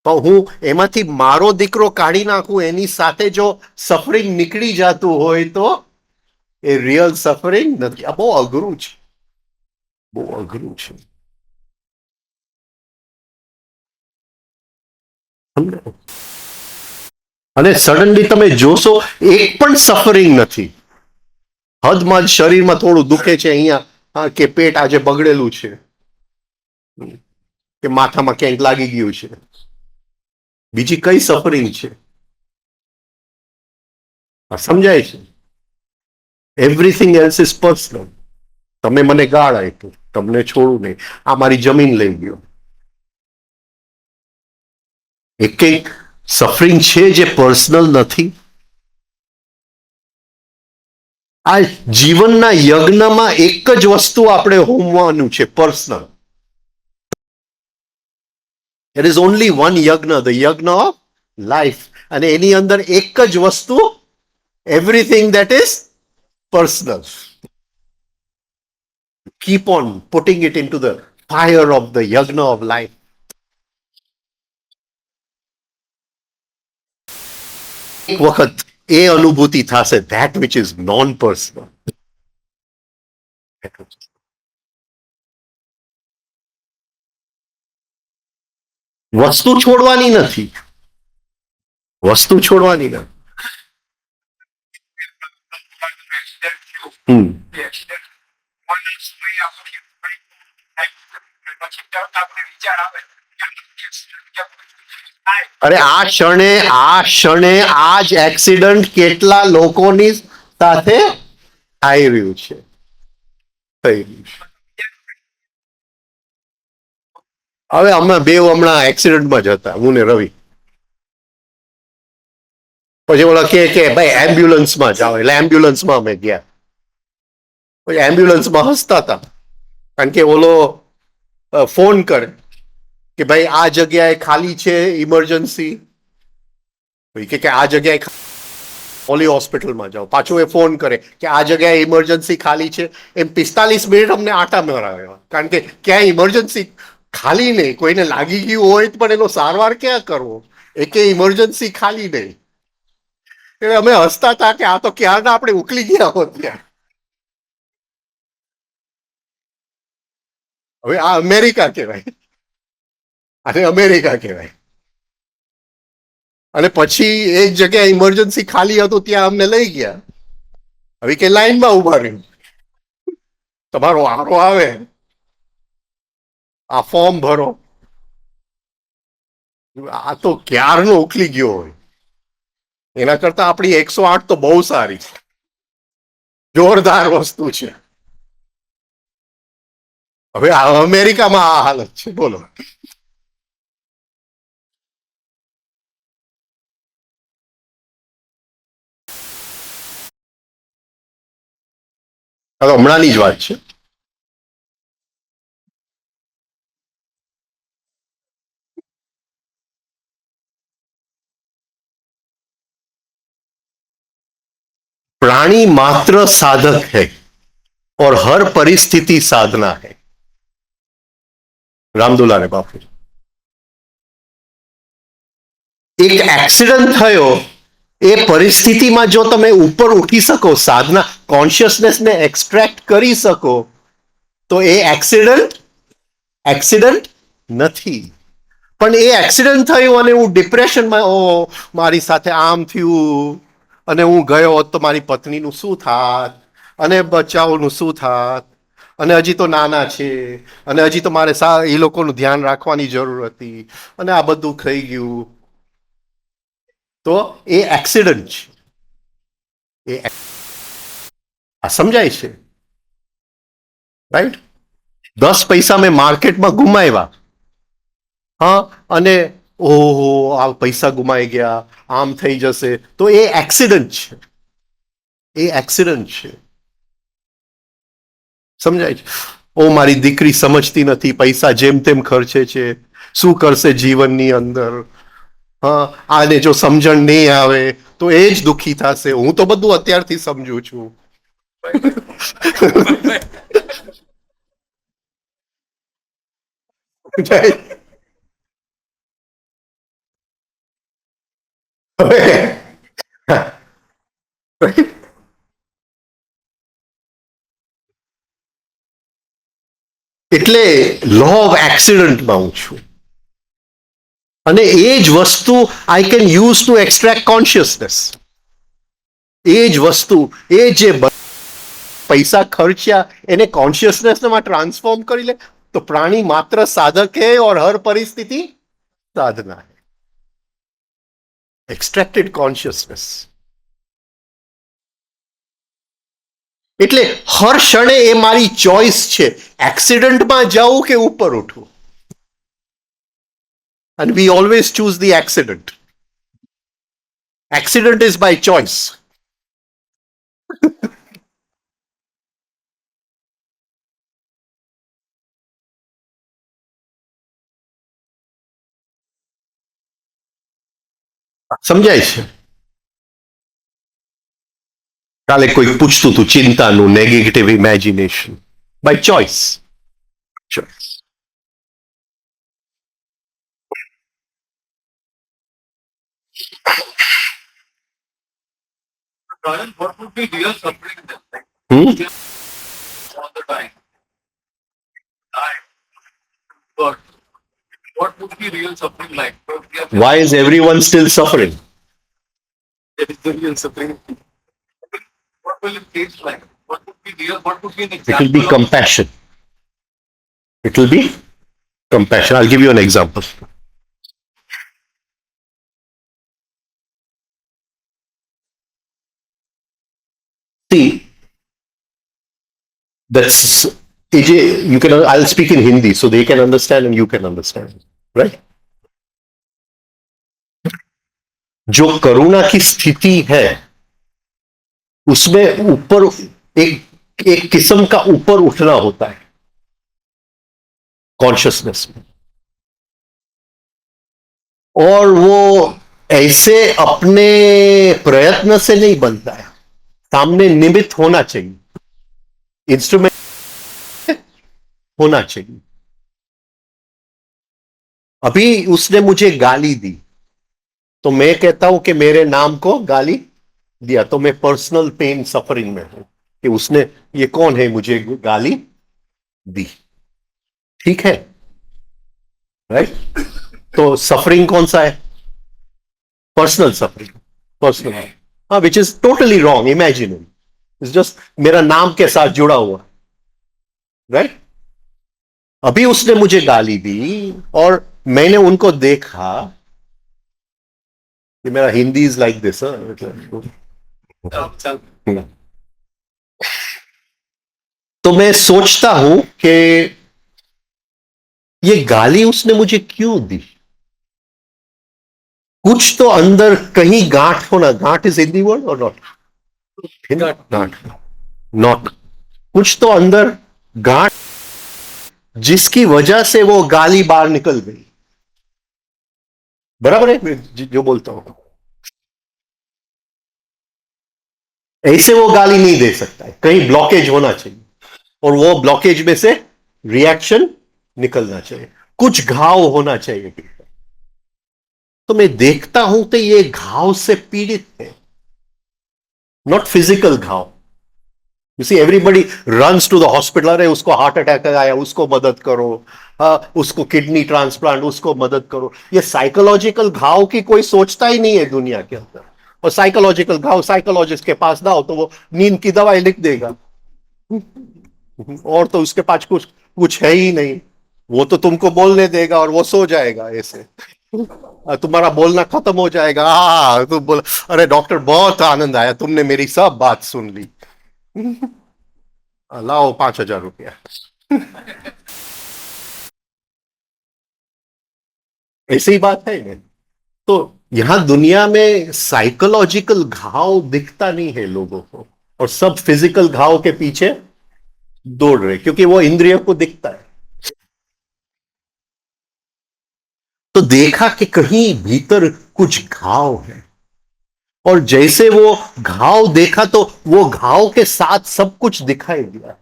તો હું એમાંથી મારો દીકરો કાઢી નાખું, એની સાથે જો સફરિંગ નીકળી જતું હોય તો એ રિયલ સફરિંગ નથી. આ બહુ અઘરું છે, બહુ અઘરું છે. અને સડનલી તમે જોશો એક પણ સફરિંગ નથી. હદમાં જ શરીરમાં થોડું દુખે છે અહીંયા, કે પેટ આજે બગડેલું છે, કે માથામાં ક્યાંક લાગી ગયું છે, બીજી કઈ સફરિંગ છે? સમજાય છે? Everything else is personal. તમે મને ગાળ આપ્યું, તમને છોડું નહીં, આ મારી જમીન લઈ ગયો. એક કઈ સફરિંગ છે જે પર્સનલ નથી? આ જીવનના યજ્ઞમાં એક જ વસ્તુ આપણે હોમવાનું છે, personal. There is only one yajna, the yajna of life. અને એની અંદર એક જ વસ્તુ, everything that is personal. Keep on putting it into the fire of the yajna of life. એક વખત એ અનુભૂતિ થશે, that which is non-personal. વસ્તુ છોડવાની નથી, વસ્તુ છોડવાની નથી. અરે આ ક્ષણે આ જ એક્સિડન્ટ કેટલા લોકોની સાથે થઈ રહ્યું છે, થઈ રહ્યું છે. હવે અમે બે હમણાં એક્સિડન્ટમાં જ હતા, હું ને રવિ. પછી ઓલા કે ભાઈ એમ્બ્યુલન્સમાં જાઓ, એટલે એમ્બ્યુલન્સમાં અમે ગયા. પછી એમ્બ્યુલન્સમાં હસતા હતા, કારણ કે ઓલો ફોન કરે કે ભાઈ આ જગ્યાએ ખાલી છે ઇમરજન્સી, કે આ જગ્યાએ ઓલી હોસ્પિટલમાં જાઓ. પાછું એ ફોન કરે કે આ જગ્યાએ ઇમરજન્સી ખાલી છે. એમ 45 મિનિટ અમને આટા મરાવ્યા, કારણ કે ક્યાંય ઇમરજન્સી ખાલી નહીં. કોઈને લાગી ગયું હોય પણ એનો સારવાર ક્યાં કરવો, એકે ઇમરજન્સી ખાલી નહીં. એટલે અમે હસતા હતા કે આ તો ક્યારના આપણે ઉકલી ગયા હોત ત્યાં. હવે આ અમેરિકા કહેવાય, અને અમેરિકા કહેવાય. અને પછી એક જગ્યાએ ઇમરજન્સી ખાલી હતું, ત્યાં અમને લઈ ગયા. હવે કે લાઈનમાં ઉભા રહ્યું, તમારો વારો આવે, આ ફોર્મ ભરો. આ તો ક્યારનો ઉકલી ગયો હોય. એના કરતા આપણી 108 તો બહુ સારી છે, જોરદાર વસ્તુ છે. હવે અમેરિકામાં આ હાલત છે, બોલો. હમણાંની જ વાત છે. प्राणी मात्र साधक है और हर परिस्थिति साधना है. रामदुलारे बापू. एक एक्सिडेंट थयो, એ પરિસ્થિતિમાં જો તમે ઉપર ઉઠી શકો, સાધના, કોન્શિયસનેસને એક્સટ્રેક્ટ કરી શકો, તો એ એક્સિડન્ટ નથી. પણ એ એક્સિડન્ટ થયું અને હું ડિપ્રેશનમાં, ઓ મારી સાથે આમ થયું, અને હું ગયો હોત તો મારી પત્નીનું શું થાત, અને બચ્ચાઓનું શું થાત, અને હજી તો નાના છે, અને હજી તો મારે એ લોકોનું ધ્યાન રાખવાની જરૂર હતી, અને આ બધું થઈ ગયું. તો એ એક્સિડન્ટ છે. આ સમજાય છે? રાઈટ? 10 પૈસા મેં માર્કેટમાં ગુમાવ્યા, હા, અને ઓહો આ પૈસા ગુમાઈ ગયા, આમ થઈ જશે, તો એ એક્સિડન્ટ છે. એ એક્સિડન્ટ છે. સમજાય છે? ઓ મારી દીકરી સમજતી નથી, પૈસા જેમ તેમ ખર્ચે છે, શું કરશે જીવનની અંદર, હા, આને જો સમજણ નહીં આવે તો એ જ દુઃખી થશે. હું તો બધું અત્યારથી સમજુ છું. એટલે લો ઓફ એક્સિડન્ટમાં હું છું, અને એ જ વસ્તુ I can use to extract consciousness. એ જ વસ્તુ, એ જે પૈસા ખર્ચ્યા એને કોન્શિયસનેસમાં ટ્રાન્સફોર્મ કરી લે, તો प्राणी मात्र साधक है और हर परिस्थिति साधना है. Extracted consciousness. એટલે હર ક્ષણે એ મારી ચોઇસ છે, એક્સિડન્ટમાં જાઉં કે ઉપર ઉઠું. And we always choose the accident. Accident is by choice. સમજાય છે? કાલે કોઈ પૂછતું હતું ચિંતાનું, negative imagination, by choice. Choice. Brian, what would be real suffering then? Like, all the time. But what would be real suffering like? Why is everyone still suffering? There is the real suffering. What will it taste like? What would be real? What would be an It example? will be compassion. It will be compassion. I'll give you an example. See, that's AJ, you can, I'll speak in Hindi so they can understand and you can understand, right? जो करुणा की स्थिति है उसमें ऊपर एक किस्म का ऊपर उठना होता है कॉन्शियसनेस में, और वो ऐसे अपने प्रयत्न से नहीं बनता है, सामने निमित्त होना चाहिए, इंस्ट्रूमेंट होना चाहिए. अभी उसने मुझे गाली दी तो मैं कहता हूं कि मेरे नाम को गाली दिया, तो मैं पर्सनल पेन सफरिंग में हूं कि उसने, ये कौन है मुझे गाली दी. ठीक है? राइट? तो सफरिंग कौन सा है? Personal suffering. पर्सनल, हाँ, which is totally wrong, imaginary. It's just मेरा नाम के साथ जुड़ा हुआ. राइट? अभी उसने मुझे गाली दी और मैंने उनको देखा. ये मेरा हिंदी इज लाइक दिस. तो मैं सोचता हूं कि ये गाली उसने मुझे क्यों दी. कुछ तो अंदर कहीं गांठ होना. गांठ इज हिंदी वर्ड और नॉट? गांठ, नॉट. कुछ तो अंदर गांठ जिसकी वजह से वो गाली बाहर निकल गई. बराबर है जो बोलता हूं? ऐसे वो गाली नहीं दे सकता है, कहीं ब्लॉकेज होना चाहिए, और वो ब्लॉकेज में से रिएक्शन निकलना चाहिए, कुछ घाव होना चाहिए. तो मैं देखता हूं तो ये घाव से पीड़ित है, नॉट फिजिकल घाव. You see, everybody runs to the hospital. अरे उसको हार्ट अटैक आया, उसको मदद करो, उसको किडनी ट्रांसप्लांट, उसको मदद करो. ये साइकोलॉजिकल घाव की कोई सोचता ही नहीं है दुनिया के अंदर. और साइकोलॉजिकल घाव साइकोलॉजिस्ट के पास जाओ तो वो नींद की दवाई लिख देगा, और तो उसके पास कुछ कुछ है ही नहीं। वो तो तुमको बोलने देगा और वो सो जाएगा ऐसे, तुम्हारा बोलना खत्म हो जाएगा। तुम बोल, अरे डॉक्टर बहुत आनंद आया, तुमने मेरी सब बात सुन ली, लाओ 5,000 रुपया। ऐसी ही बात है ना। तो यहां दुनिया में साइकोलॉजिकल घाव दिखता नहीं है लोगों को, और सब फिजिकल घाव के पीछे दौड़ रहे, क्योंकि वो इंद्रियों को दिखता है। तो देखा कि कहीं भीतर कुछ घाव है, और जैसे वो घाव देखा तो वो घाव के साथ सब कुछ दिखाई दिया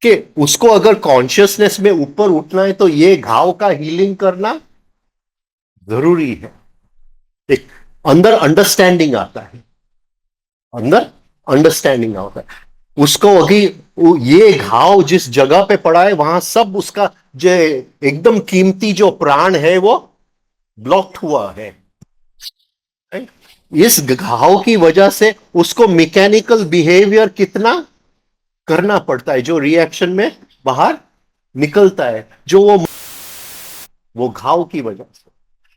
कि उसको अगर कॉन्शियसनेस में ऊपर उठना है तो ये घाव का हीलिंग करना जरूरी है। एक अंदर अंडरस्टैंडिंग आता है, अंदर अंडरस्टैंडिंग आता है उसको। अभी ये घाव जिस जगह पे पड़ा है वहां सब उसका जो एकदम कीमती जो प्राण है वो ब्लॉक्ड हुआ है। इस घाव की वजह से उसको मैकेनिकल बिहेवियर कितना करना पड़ता है, जो रिएक्शन में बाहर निकलता है, जो वो घाव की वजह से।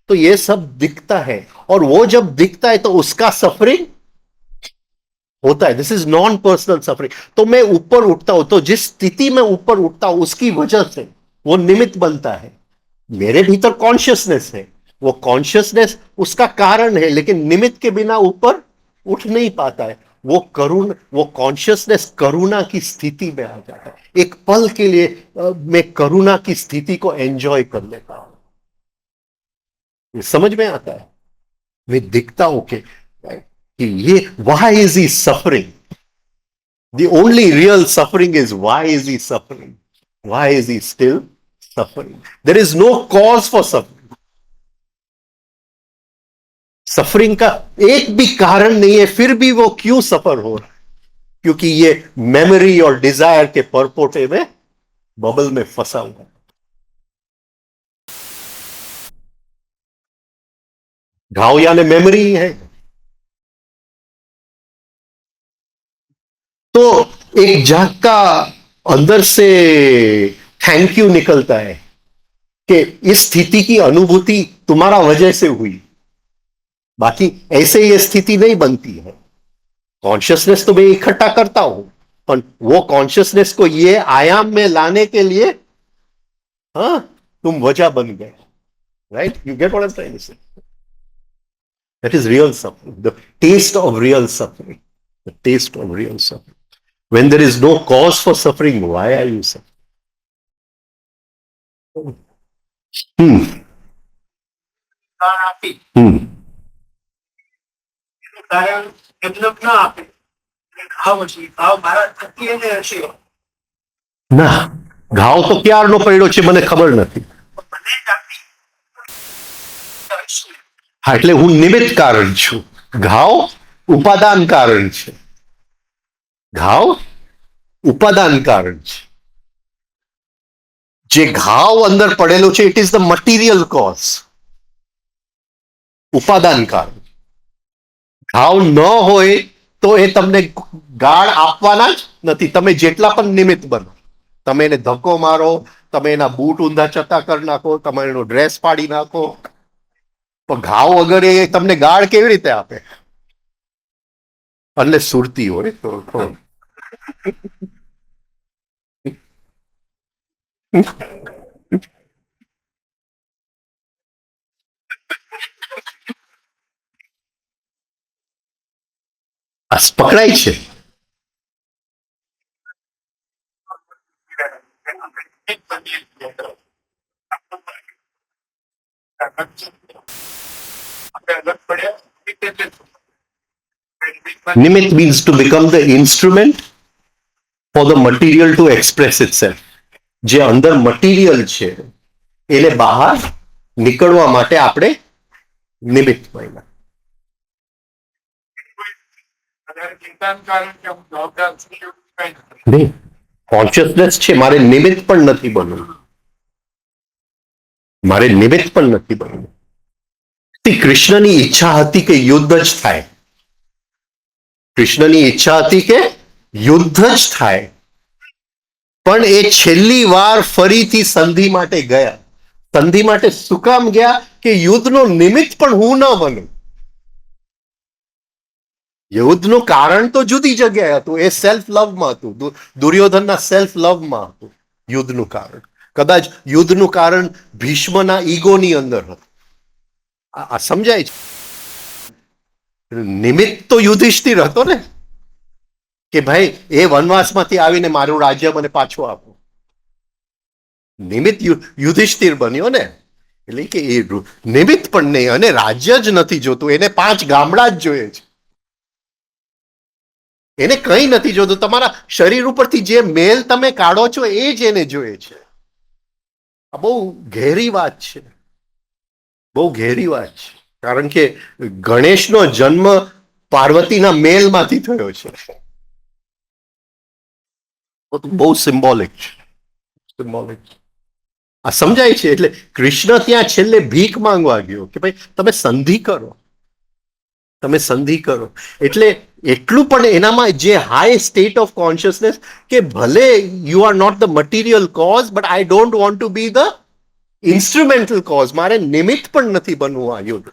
तो ये सब दिखता है, और वो जब दिखता है तो उसका सफरिंग होता है। This is non personal suffering. तो मैं ऊपर उठता हूं, तो जिस स्थिति में ऊपर उठता हूं उसकी वजह से वो निमित्त बनता है। मेरे भीतर कॉन्शियसनेस है, वो कॉन्शियसनेस उसका कारण है, लेकिन निमित्त के बिना ऊपर उठ नहीं पाता है। वो कॉन्शियसनेस करुणा की स्थिति में आ जाता है। एक पल के लिए मैं करुणा की स्थिति को एंजॉय कर लेता हूं। ये समझ में आता है। मैं दिखता हूं कि ये why is he suffering. The only real suffering is why is he suffering? Why is he still suffering? There is no cause for suffering. Suffering का एक भी कारण नहीं है, फिर भी वो क्यों सफर हो रहा है? क्योंकि ये मेमोरी और डिजायर के परपोटे में बबल में फंसा हुआ है। घाव यानी मेमोरी ही है। तो एक झटका अंदर से थैंक यू निकलता है कि इस स्थिति की अनुभूति तुम्हारा वजह से हुई, बाकी ऐसे ये स्थिति नहीं बनती है। कॉन्शियसनेस तो मैं इकट्ठा करता हूं, पर वो कॉन्शियसनेस को ये आयाम में लाने के लिए हाँ तुम वजह बन गए। Right, you get what I am trying to say. That is real suffering, the taste of real suffering, the taste of real suffering. When there is no cause for suffering, why are you suffering? Hmm. આપી Hmm. એનું કારણ ડેવલપ ના આપે ભાવ છે ભાવ મારા થકી એને હશે ના, ઘાવ તો ક્યારનો પડ્યો છે મને ખબર નથી. મને જ આપી હશે. હા, એટલે હું નિમિત્ત કારણ છું, ઘાવ ઉપાદાન કારણ છે. ઘાવ ઉપાદાન કારણ છે. જે ઘાવ અંદર પડેલો છે it is the material cause, ઉપાદાન કારણ. ઘાવ ન હોય તો એ તમને ગાળ આપવાના જ નથી. તમે જેટલા પણ નિમિત્ત બનો, તમે એને ધક્કો મારો, તમે એના બૂટ ઊંધા ચત્તા કરી નાખો, તમે એનો ડ્રેસ પાડી નાખો, પણ ઘાવ વગર એ તમને ગાળ કેવી રીતે આપે? એટલે સુરતી હોય તો આ પકડાય છે. નિમિત્ત means to become the instrument for the material to express itself. જે અંદર મટીરિયલ છે એને બહાર નીકળવા માટે આપણે નિમિત્ત બન્યા. નહીં, કોન્શિયસનેસ છે, મારે નિમિત્ત પણ નથી બનવું. મારે નિમિત્ત પણ નથી બનવું. કૃષ્ણની ઈચ્છા હતી કે યુદ્ધ જ થાય, કૃષ્ણની ઈચ્છા હતી કે યુદ્ધ જ થાય, પણ એ છેલ્લી વાર ફરીથી સંધિ માટે ગયા. સંધિ માટે શું કામ ગયા? કે યુદ્ધનો નિમિત્ત પણ હું ન બનું. યુદ્ધનું કારણ તો જુદી જગ્યાએ હતું, એ સેલ્ફ લવમાં હતું, દુર્યોધનના સેલ્ફ લવમાં હતું યુદ્ધનું કારણ. કદાચ યુદ્ધનું કારણ ભીષ્મના ઈગોની અંદર હતું. આ સમજાય છે? નિમિત્ત તો યુધિષ્ઠિર હતો ને, કે ભાઈ એ વનવાસમાંથી આવીને મારું રાજ્ય મને પાછું આપો. નિમિત્ત યુધિષ્ઠિર બન્યો ને, એટલે કે એ નિમિત્ત પણ નહીં, અને રાજ્ય જ નથી જોતું, એને 5 ગામડા જ જોઈએ છે. એને કંઈ નથી જોતું. તમારા શરીર ઉપરથી જે મેલ તમે કાઢો છો એ જ એને જોઈએ છે. આ બહુ ઘેરી વાત છે, બહુ ઘેરી વાત છે. કારણ કે ગણેશનો જન્મ પાર્વતીના મેલમાંથી થયો છે. બહુ સિમ્બોલિક છે, સિમ્બોલિક. આ સમજાય છે? એટલે કૃષ્ણ ત્યાં છેલ્લે ભીખ માંગવા ગયો કે ભાઈ તમે સંધિ કરો, તમે સંધિ કરો. એટલે એટલું પણ એનામાં જે હાઈ સ્ટેટ ઓફ કોન્શિયસનેસ કે ભલે you are not the material cause, but I don't want to be the instrumental cause. મારે નિમિત્ત પણ નથી બનવું આ યુદ્ધ.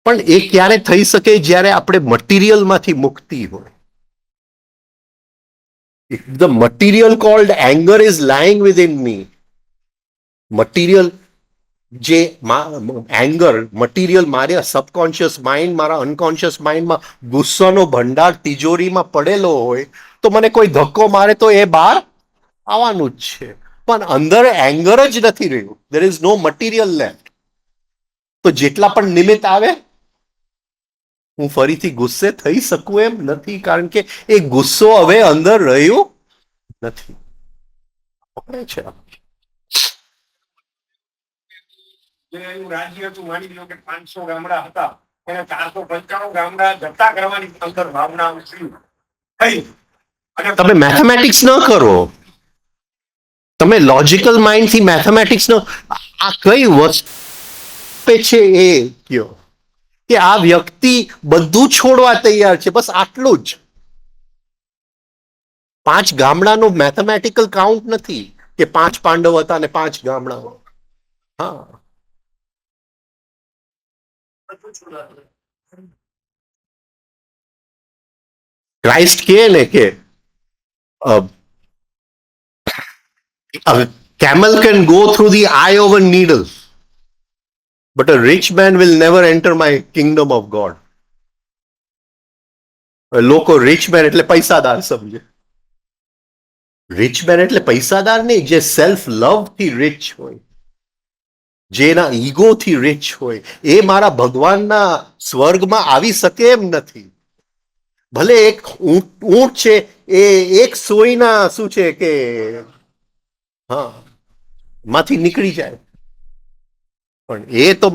પણ એ ક્યારે થઈ શકે? જ્યારે આપણે મટીરિયલમાંથી મુક્તિ હોય. The material cold anger is lying within me. Material જે એંગર, મટીરિયલ મારા સબકોન્શિયસ માઇન્ડ, મારા અનકોન્શિયસ માઇન્ડમાં ગુસ્સાનો ભંડાર તિજોરીમાં પડેલો હોય, તો મને કોઈ ધક્કો મારે તો એ બહાર આવવાનું જ છે. પણ અંદર એંગર જ નથી રહ્યું. There is no material left. તો જેટલા પણ નિમિત્ત આવે, હું ફરીથી ગુસ્સે થઈ શકું એમ નથી, કારણ કે એ ગુસ્સો હવે અંદર રહ્યું નથી. પકડે છે? રાજ્ય હતું, માની લો કે 500 ગામડા હતા, એને 495 ગામડા જતા કરવાની અંદર ભાવના થઈ. તમે મેથેમેટિક્સ ન કરો, તમે લોજિકલ માઇન્ડ થી મેથેમેટિક્સ નો આ કઈ વસ્તુ છે એ કયો કે આ વ્યક્તિ બધું છોડવા તૈયાર છે, બસ આટલું જ. 5 ગામડાનો મેથેમેટિકલ કાઉન્ટ નથી કે 5 પાંડવ હતા અને 5 ગામડા. હા, ક્રાઇસ્ટ કહે ને કે a camel can go through the eye of a needle, but a rich man will never enter my kingdom of God. લોકો રિચ મેન એટલે પૈસાદાર સમજે. રિચ મેન એટલે પૈસાદાર નહીં, જે સેલ્ફ લવ થી રિચ હોય, જે એના ઈગોથી રિચ હોય, એ મારા ભગવાનના સ્વર્ગમાં આવી શકે એમ નથી. ભલે એક ઊંટ છે, એ એક સોયના શું છે કે હા માંથી નીકળી જાય, પણ એ તો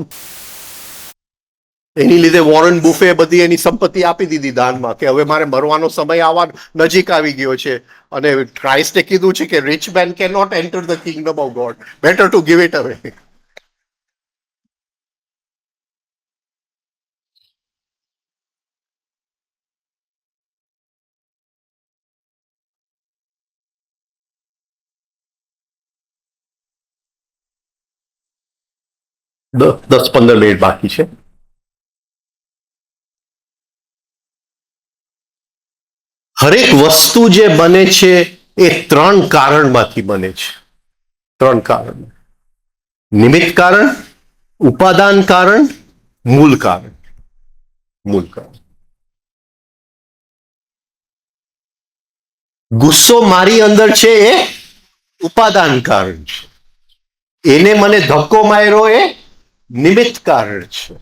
એની લીધે વોરન બુફે બધી એની સંપત્તિ આપી દીધી દાનમાં, કે હવે મારે મરવાનો સમય આવવા નજીક આવી ગયો છે. અને ક્રાઇસ્ટે કીધું છે કે rich man can not enter the kingdom of God, better to give it away. 10-15 minute બાકી છે. હરેક વસ્તુ જે બને છે એ 3 કારણમાંથી બને છે. 3 કારણ: નિમિત્ત કારણ, ઉપાદાન કારણ, મૂળ કારણ. મૂળ કારણ. ગુસ્સો મારી અંદર છે એ ઉપાદાન કારણ છે. એને મને ધક્કો માર્યો એ નિમિત્ત કારણ છે.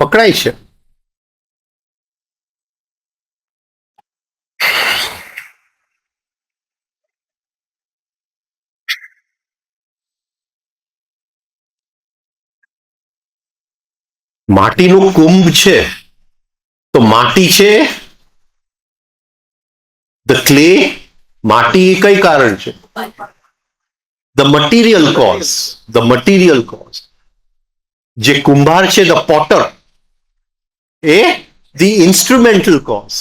પકડાય છે? માટીનું કુંભ છે, તો માટી છે ધ ક્લે. માટી કઈ કારણ છે? ધ મટીરિયલ કોઝ જે કુંભાર છે, ધ પોટર, એ the instrumental cause.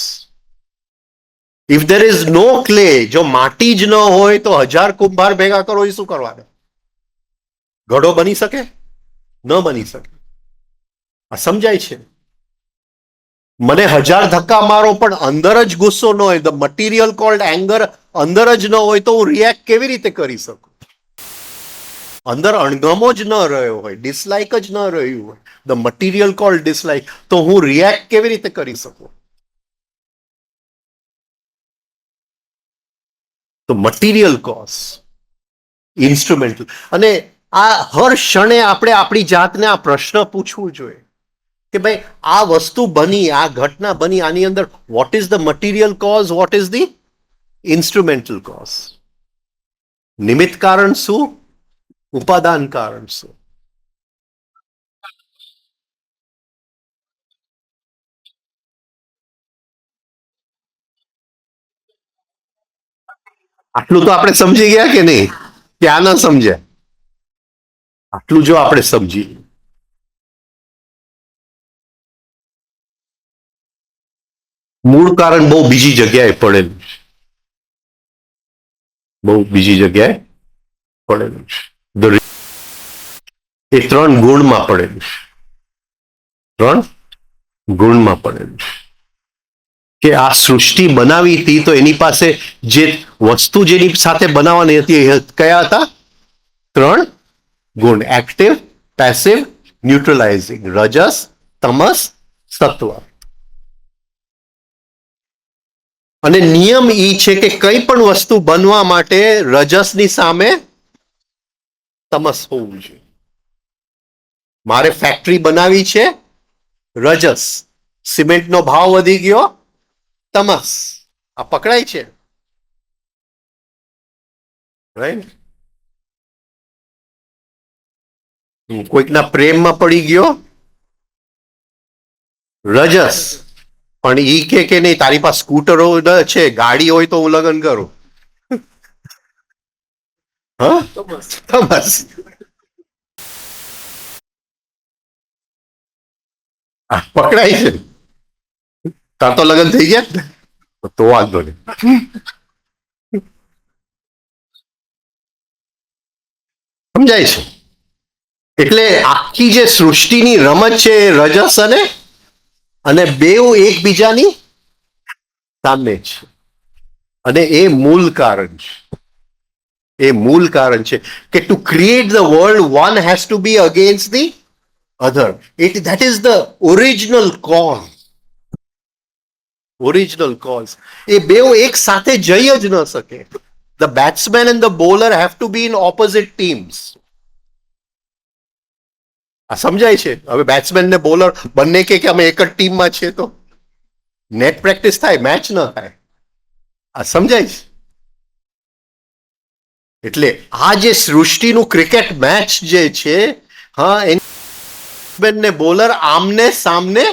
If there is no clay, જો માટી જ ન હોય તો 1000 કુંભાર ભેગા કરો એ શું કરવાના? ઘડો બની શકે? ન બની શકે. આ સમજાય છે? મને 1000 ધક્કા મારો પણ અંદર જ ગુસ્સો ન હોય, ધ મટીરિયલ કોલ્ડ એંગર અંદર જ ન હોય તો હું રિએક્ટ કેવી રીતે કરી શકું? અંદર અણગમો જ ન રહ્યો હોય, ડિસલાઇક જ ન રહ્યું હોય, ધ મટીરિયલ કોલ્ડ ડિસલાઇક, તો હું રિએક્ટ કેવી રીતે કરી શકું? તો મટીરિયલ કોઝ, ઇન્સ્ટ્રુમેન્ટલ. અને આ હર ક્ષણે આપણે આપણી જાતને આ પ્રશ્ન પૂછવું જોઈએ કે ભાઈ આ વસ્તુ બની, આ ઘટના બની, આની અંદર what is the material cause, what is the instrumental cause? નિમિત્ત કારણ શું, ઉપાદાન કારણ શું? આટલું તો આપણે સમજી ગયા કે નહીં? ક્યાં ના સમજ્યા? આટલું જો આપણે સમજી, મૂળ કારણ બહુ બીજી જગ્યાએ પડેલું છે, બહુ બીજી જગ્યાએ પડેલું છે. એ 3 ગુણમાં પડેલું છે, 3 ગુણમાં પડેલું છે. કે આ સૃષ્ટિ બનાવી હતી તો એની પાસે જે વસ્તુ જેની સાથે બનાવવાની હતી એ કયા હતા? 3 ગુણ: એક્ટિવ, પેસિવ, ન્યુટ્રલાઇઝિંગ. રજસ, તમસ, સત્વ. અને નિયમ ઈ છે કે કઈ પણ વસ્તુ બનવા માટે રજસની સામે તમસ હોવું જોઈએ. મારે ફેક્ટરી બનાવી છે, રજસ. સિમેન્ટનો ભાવ વધી ગયો, તમસ. આ પકડાય છે, રાઈટ? કોઈકના પ્રેમમાં પડી ગયો, રજસ. પણ ઈ કે નહીં તારી પાસે સ્કૂટરો છે, ગાડી હોય તો હું લગ્ન કરું, હા, તમસ. પકડાય છે. તાર તો લગ્ન થઈ ગયા, તો વાંધો નહીં. સમજાય છે? એટલે આખી જે સૃષ્ટિની રમત છે એ રજસ અને બેઉ એકબીજાની સામે છે. અને એ મૂળ કારણ છે, એ મૂળ કારણ છે કે to create the world one has to be against the other. That is the original cause. Original cause. એ બેઉ એક સાથે જઈ જ ન શકે. The batsman and the bowler have to be in opposite teams. આ સમજાય છે? હવે બેટ્સમેન ને બોલર બંને કે અમે એક જ ટીમમાં છીએ તો નેટ પ્રેક્ટિસ થાય, મેચ ન થાય. આ સમજાય છે? એટલે આ જે સૃષ્ટિનું ક્રિકેટ મેચ જે છે, હા, ને બોલર આમને સામને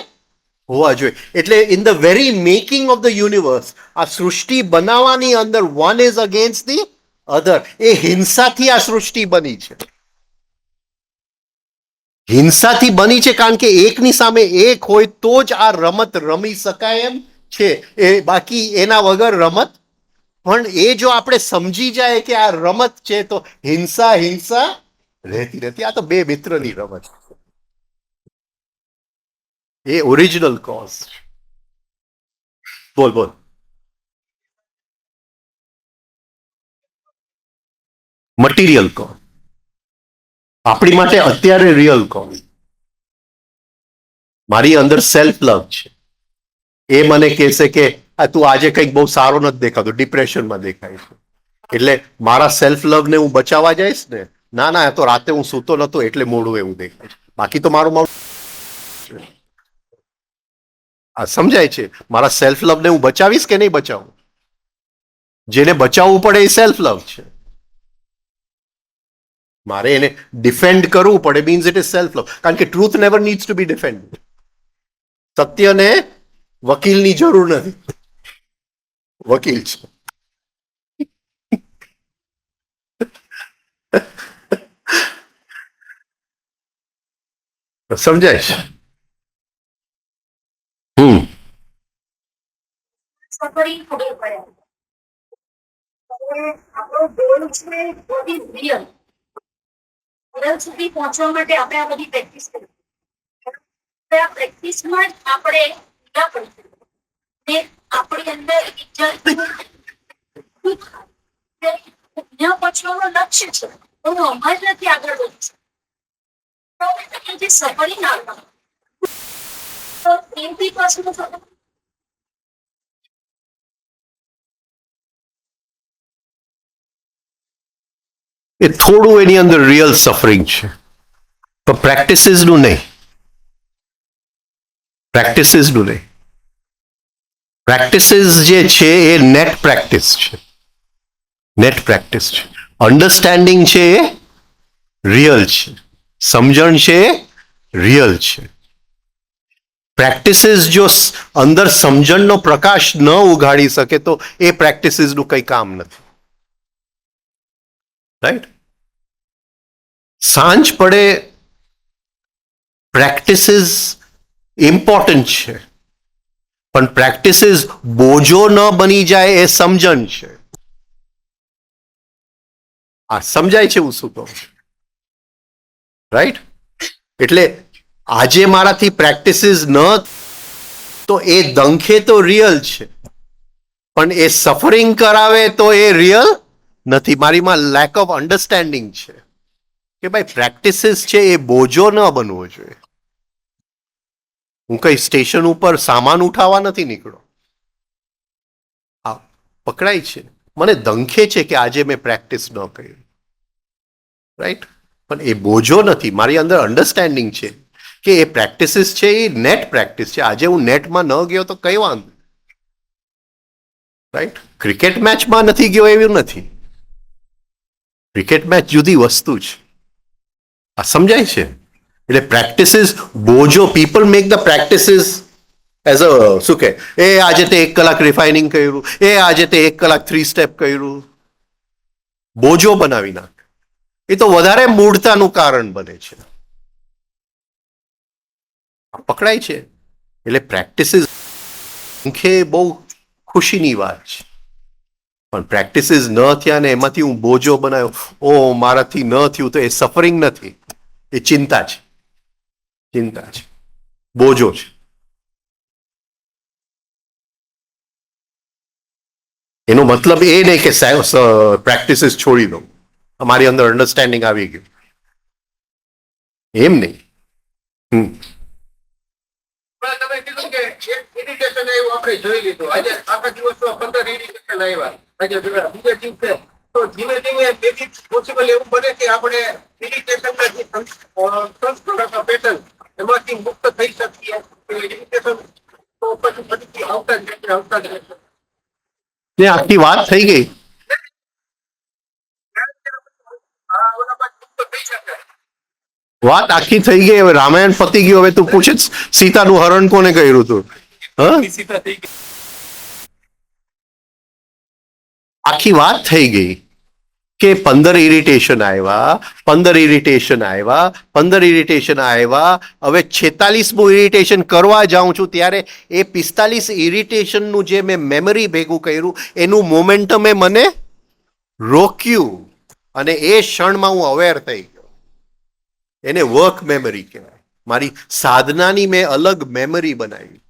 હોવા જોઈએ. એટલે in the very making of the universe, આ સૃષ્ટિ બનાવવાની અંદર one is against the other. એ હિંસાથી આ સૃષ્ટિ બની છે, હિંસાથી બની છે. કારણ કે એકની સામે એક હોય તો જ આ રમત રમી શકાય એમ છે. એ બાકી એના વગર રમત. પણ એ જો આપણે સમજી જાય કે આ રમત છે તો હિંસા હિંસા રહેતી નથી. આ તો બે મિત્રની રમત, એ ઓરિજિનલ કોઝ. બોલ બોલ. મટીરિયલ કોઝ આપણી માટે અત્યારે રિયલ કોઝ. મારી અંદર સેલ્ફ લવ છે. એ મને કહેશે કે તું આજે કંઈક બહુ સારો નથી દેખાતો, ડિપ્રેશનમાં દેખાય છે. એટલે મારા સેલ્ફ લવ ને હું બચાવવા જઈશ ને, ના ના, તો રાતે હું સૂતો નતો એટલે મોડું એવું દેખાય છે. બાકી તો મારું આ સમજાય છે? મારા સેલ્ફ લવ ને હું બચાવીશ કે નહીં બચાવું? જેને બચાવવું પડે એ સેલ્ફ લવ છે. મારે એને ડિફેન્ડ કરવું પડે, means it is self love. કારણ કે truth never needs to be defend. સત્યને વકીલની જરૂર નથી, વકીલ છે. સમજાય છે? સફરિંગ ખબર પડે. હવે આપણો ગોલ છે વોટ ઇઝ રિયલ. રિયલ સુધી પહોંચવા માટે આપણે આ બધી પ્રેક્ટિસ કરી. આ પ્રેક્ટિસમાં જ આપણે ઊંડા પડીશું. ને આપણી અંદર ત્યાં પહોંચવાનું લક્ષ્ય છે. હું હમણાં જ નથી આગળ વધી શકતી. જે સફરિંગ આવતા તો 20% એ થોડું એની અંદર રિયલ સફરિંગ છે, પણ પ્રેક્ટિસીસનું નહીં. પ્રેક્ટિસીસનું નહીં. પ્રેક્ટિસીસ જે છે એ નેટ પ્રેક્ટિસ છે. નેટ પ્રેક્ટિસ છે. અન્ડરસ્ટેન્ડિંગ છે એ રિયલ છે. સમજણ છે એ રિયલ છે. પ્રેક્ટિસીસ જો અંદર સમજણનો પ્રકાશ ન ઉઘાડી શકે તો એ પ્રેક્ટિસીસનું કંઈ કામ નથી. રાઈટ? સાંજ પડે પ્રેક્ટિસીસ ઇમ્પોર્ટન્ટ છે, પણ પ્રેક્ટિસીસ બોજો ન બની જાય એ સમજણ છે. આ સમજાય છે હું શું કહું છું? રાઈટ? એટલે આજે મારાથી પ્રેક્ટિસીસ ન તો એ દંખે તો રિયલ છે, પણ એ સફરિંગ કરાવે તો એ રિયલ નથી. મારીમાં લેક ઓફ અન્ડરસ્ટેન્ડિંગ છે કે ભાઈ પ્રેક્ટિસીસ છે એ બોજો ન બનવો જોઈએ. હું કઈ સ્ટેશન ઉપર સામાન ઉઠાવવા નથી નીકળ્યો. આ પકડાય છે, મને દંખે છે કે આજે મેં પ્રેક્ટિસ ન કરી. રાઈટ? પણ એ બોજો નથી. મારી અંદર અન્ડરસ્ટેન્ડિંગ છે કે એ પ્રેક્ટિસીસ છે એ નેટ પ્રેક્ટિસ છે. આજે હું નેટમાં ન ગયો તો કઈ વાંધો. રાઈટ? ક્રિકેટ મેચમાં નથી ગયો એવું નથી. ક્રિકેટ મેચ જુદી વસ્તુ છે. આ સમજાય છે? એટલે પ્રેક્ટિસીસ બોજો. People make the practices as a શું કે એ આજે તે 1 કલાક રિફાઇનિંગ કર્યું, એ આજે તે 1 કલાક 3 સ્ટેપ કર્યું. બોજો બનાવી નાખે. એ તો વધારે મૂળતાનું કારણ બને છે. પકડાય છે? એટલે પ્રેક્ટિસીસ બહુ ખુશીની વાત છે, પણ પ્રેક્ટિસીસ ન થયા ને એમાંથી હું બોજો બનાવ્યો, ઓ મારાથી ન થયું, તો એ સફરિંગ નથી, એ ચિંતા છે. ચિંતા છે, બોજો છે. એનો મતલબ એ નહીં કે પ્રેક્ટિસીસ છોડી દો, અમારી અંદર અન્ડરસ્ટેન્ડિંગ આવી ગયું, એમ નહીં. તમે કીધું કે ઇરિટેશન આવ્યું, આપણે જોઈ લીધું. આજે આખા દિવસમાં 15 ઇરિટેશન આવ્યા. આજે બીજા દિવસે તો ધીમે ધીમે તેથી પોસિબલ એવું બને કે આપણે ઇરિટેશનના જે સંસ્કાર પેટર્ન એમાંથી મુક્ત થઈ શકીએ. ઇરિટેશન તો પછી ફરીથી આવતા જ રહેશે. ને આખી વાત થઈ ગઈ. વાત આખી થઈ ગઈ. હવે રામાયણ પતી ગયું. હવે તું પૂછે સીતાનું હરણ કોને કર્યું હતું? આખી વાત થઈ ગઈ કે 15 ઇરિટેશન આવ્યા, 15 ઇરિટેશન આવ્યા, 15 ઇરિટેશન આવ્યા. હવે 46મું ઇરિટેશન કરવા જાઉં છું ત્યારે એ 45 ઇરિટેશનનું જે મેં મેમરી ભેગું કર્યું એનું મોમેન્ટમે મને રોક્યું, અને એ ક્ષણમાં હું અવેર થઈ ગયો. એને વર્ક મેમરી કહેવાય. મારી સાધનાની મેં અલગ મેમરી બનાવી.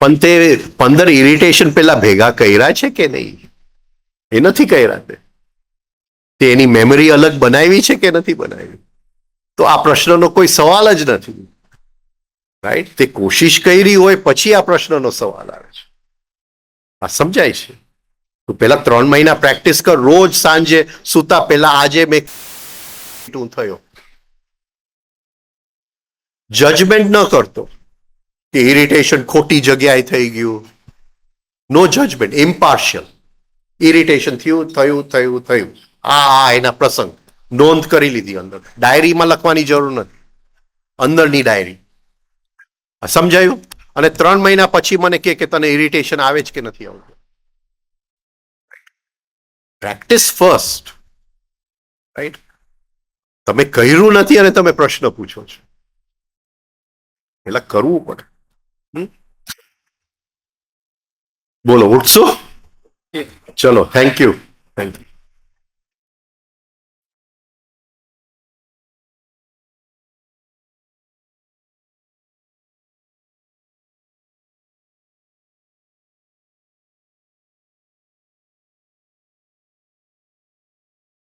પણ તે 15 ઇરિટેશન પેલા ભેગા કર્યા છે કે નહીં? એ નથી કર્યા. તે એની મેમરી અલગ બનાવી છે કે નથી બનાવી? તો આ પ્રશ્નનો કોઈ સવાલ જ નથી. રાઈટ? તે કોશિશ કરી હોય પછી આ પ્રશ્નનો સવાલ આવે છે. આ સમજાય છે? તો પેલા 3 મહિના પ્રેક્ટિસ કર. રોજ સાંજે સુતા પેલા આજે મેં થયો. જજમેન્ટ ન કરતો કે ઇરિટેશન ખોટી જગ્યાએ થઈ ગયું. નો જજમેન્ટ, ઇમ્પાર્શિયલ. ઇરિટેશન થયું. આ એના પ્રસંગ નોંધ કરી લીધી અંદર. ડાયરીમાં લખવાની જરૂર નથી. અંદરની ડાયરી. સમજાયું? અને 3 મહિના પછી મને કે તને ઇરિટેશન આવે છે કે નથી આવતું. Practice first, right? તમે કર્યું નથી અને તમે પ્રશ્ન પૂછો છો, એટલે કરવું પડે. બોલો, ઉઠશો? ચલો, થેન્ક યુ.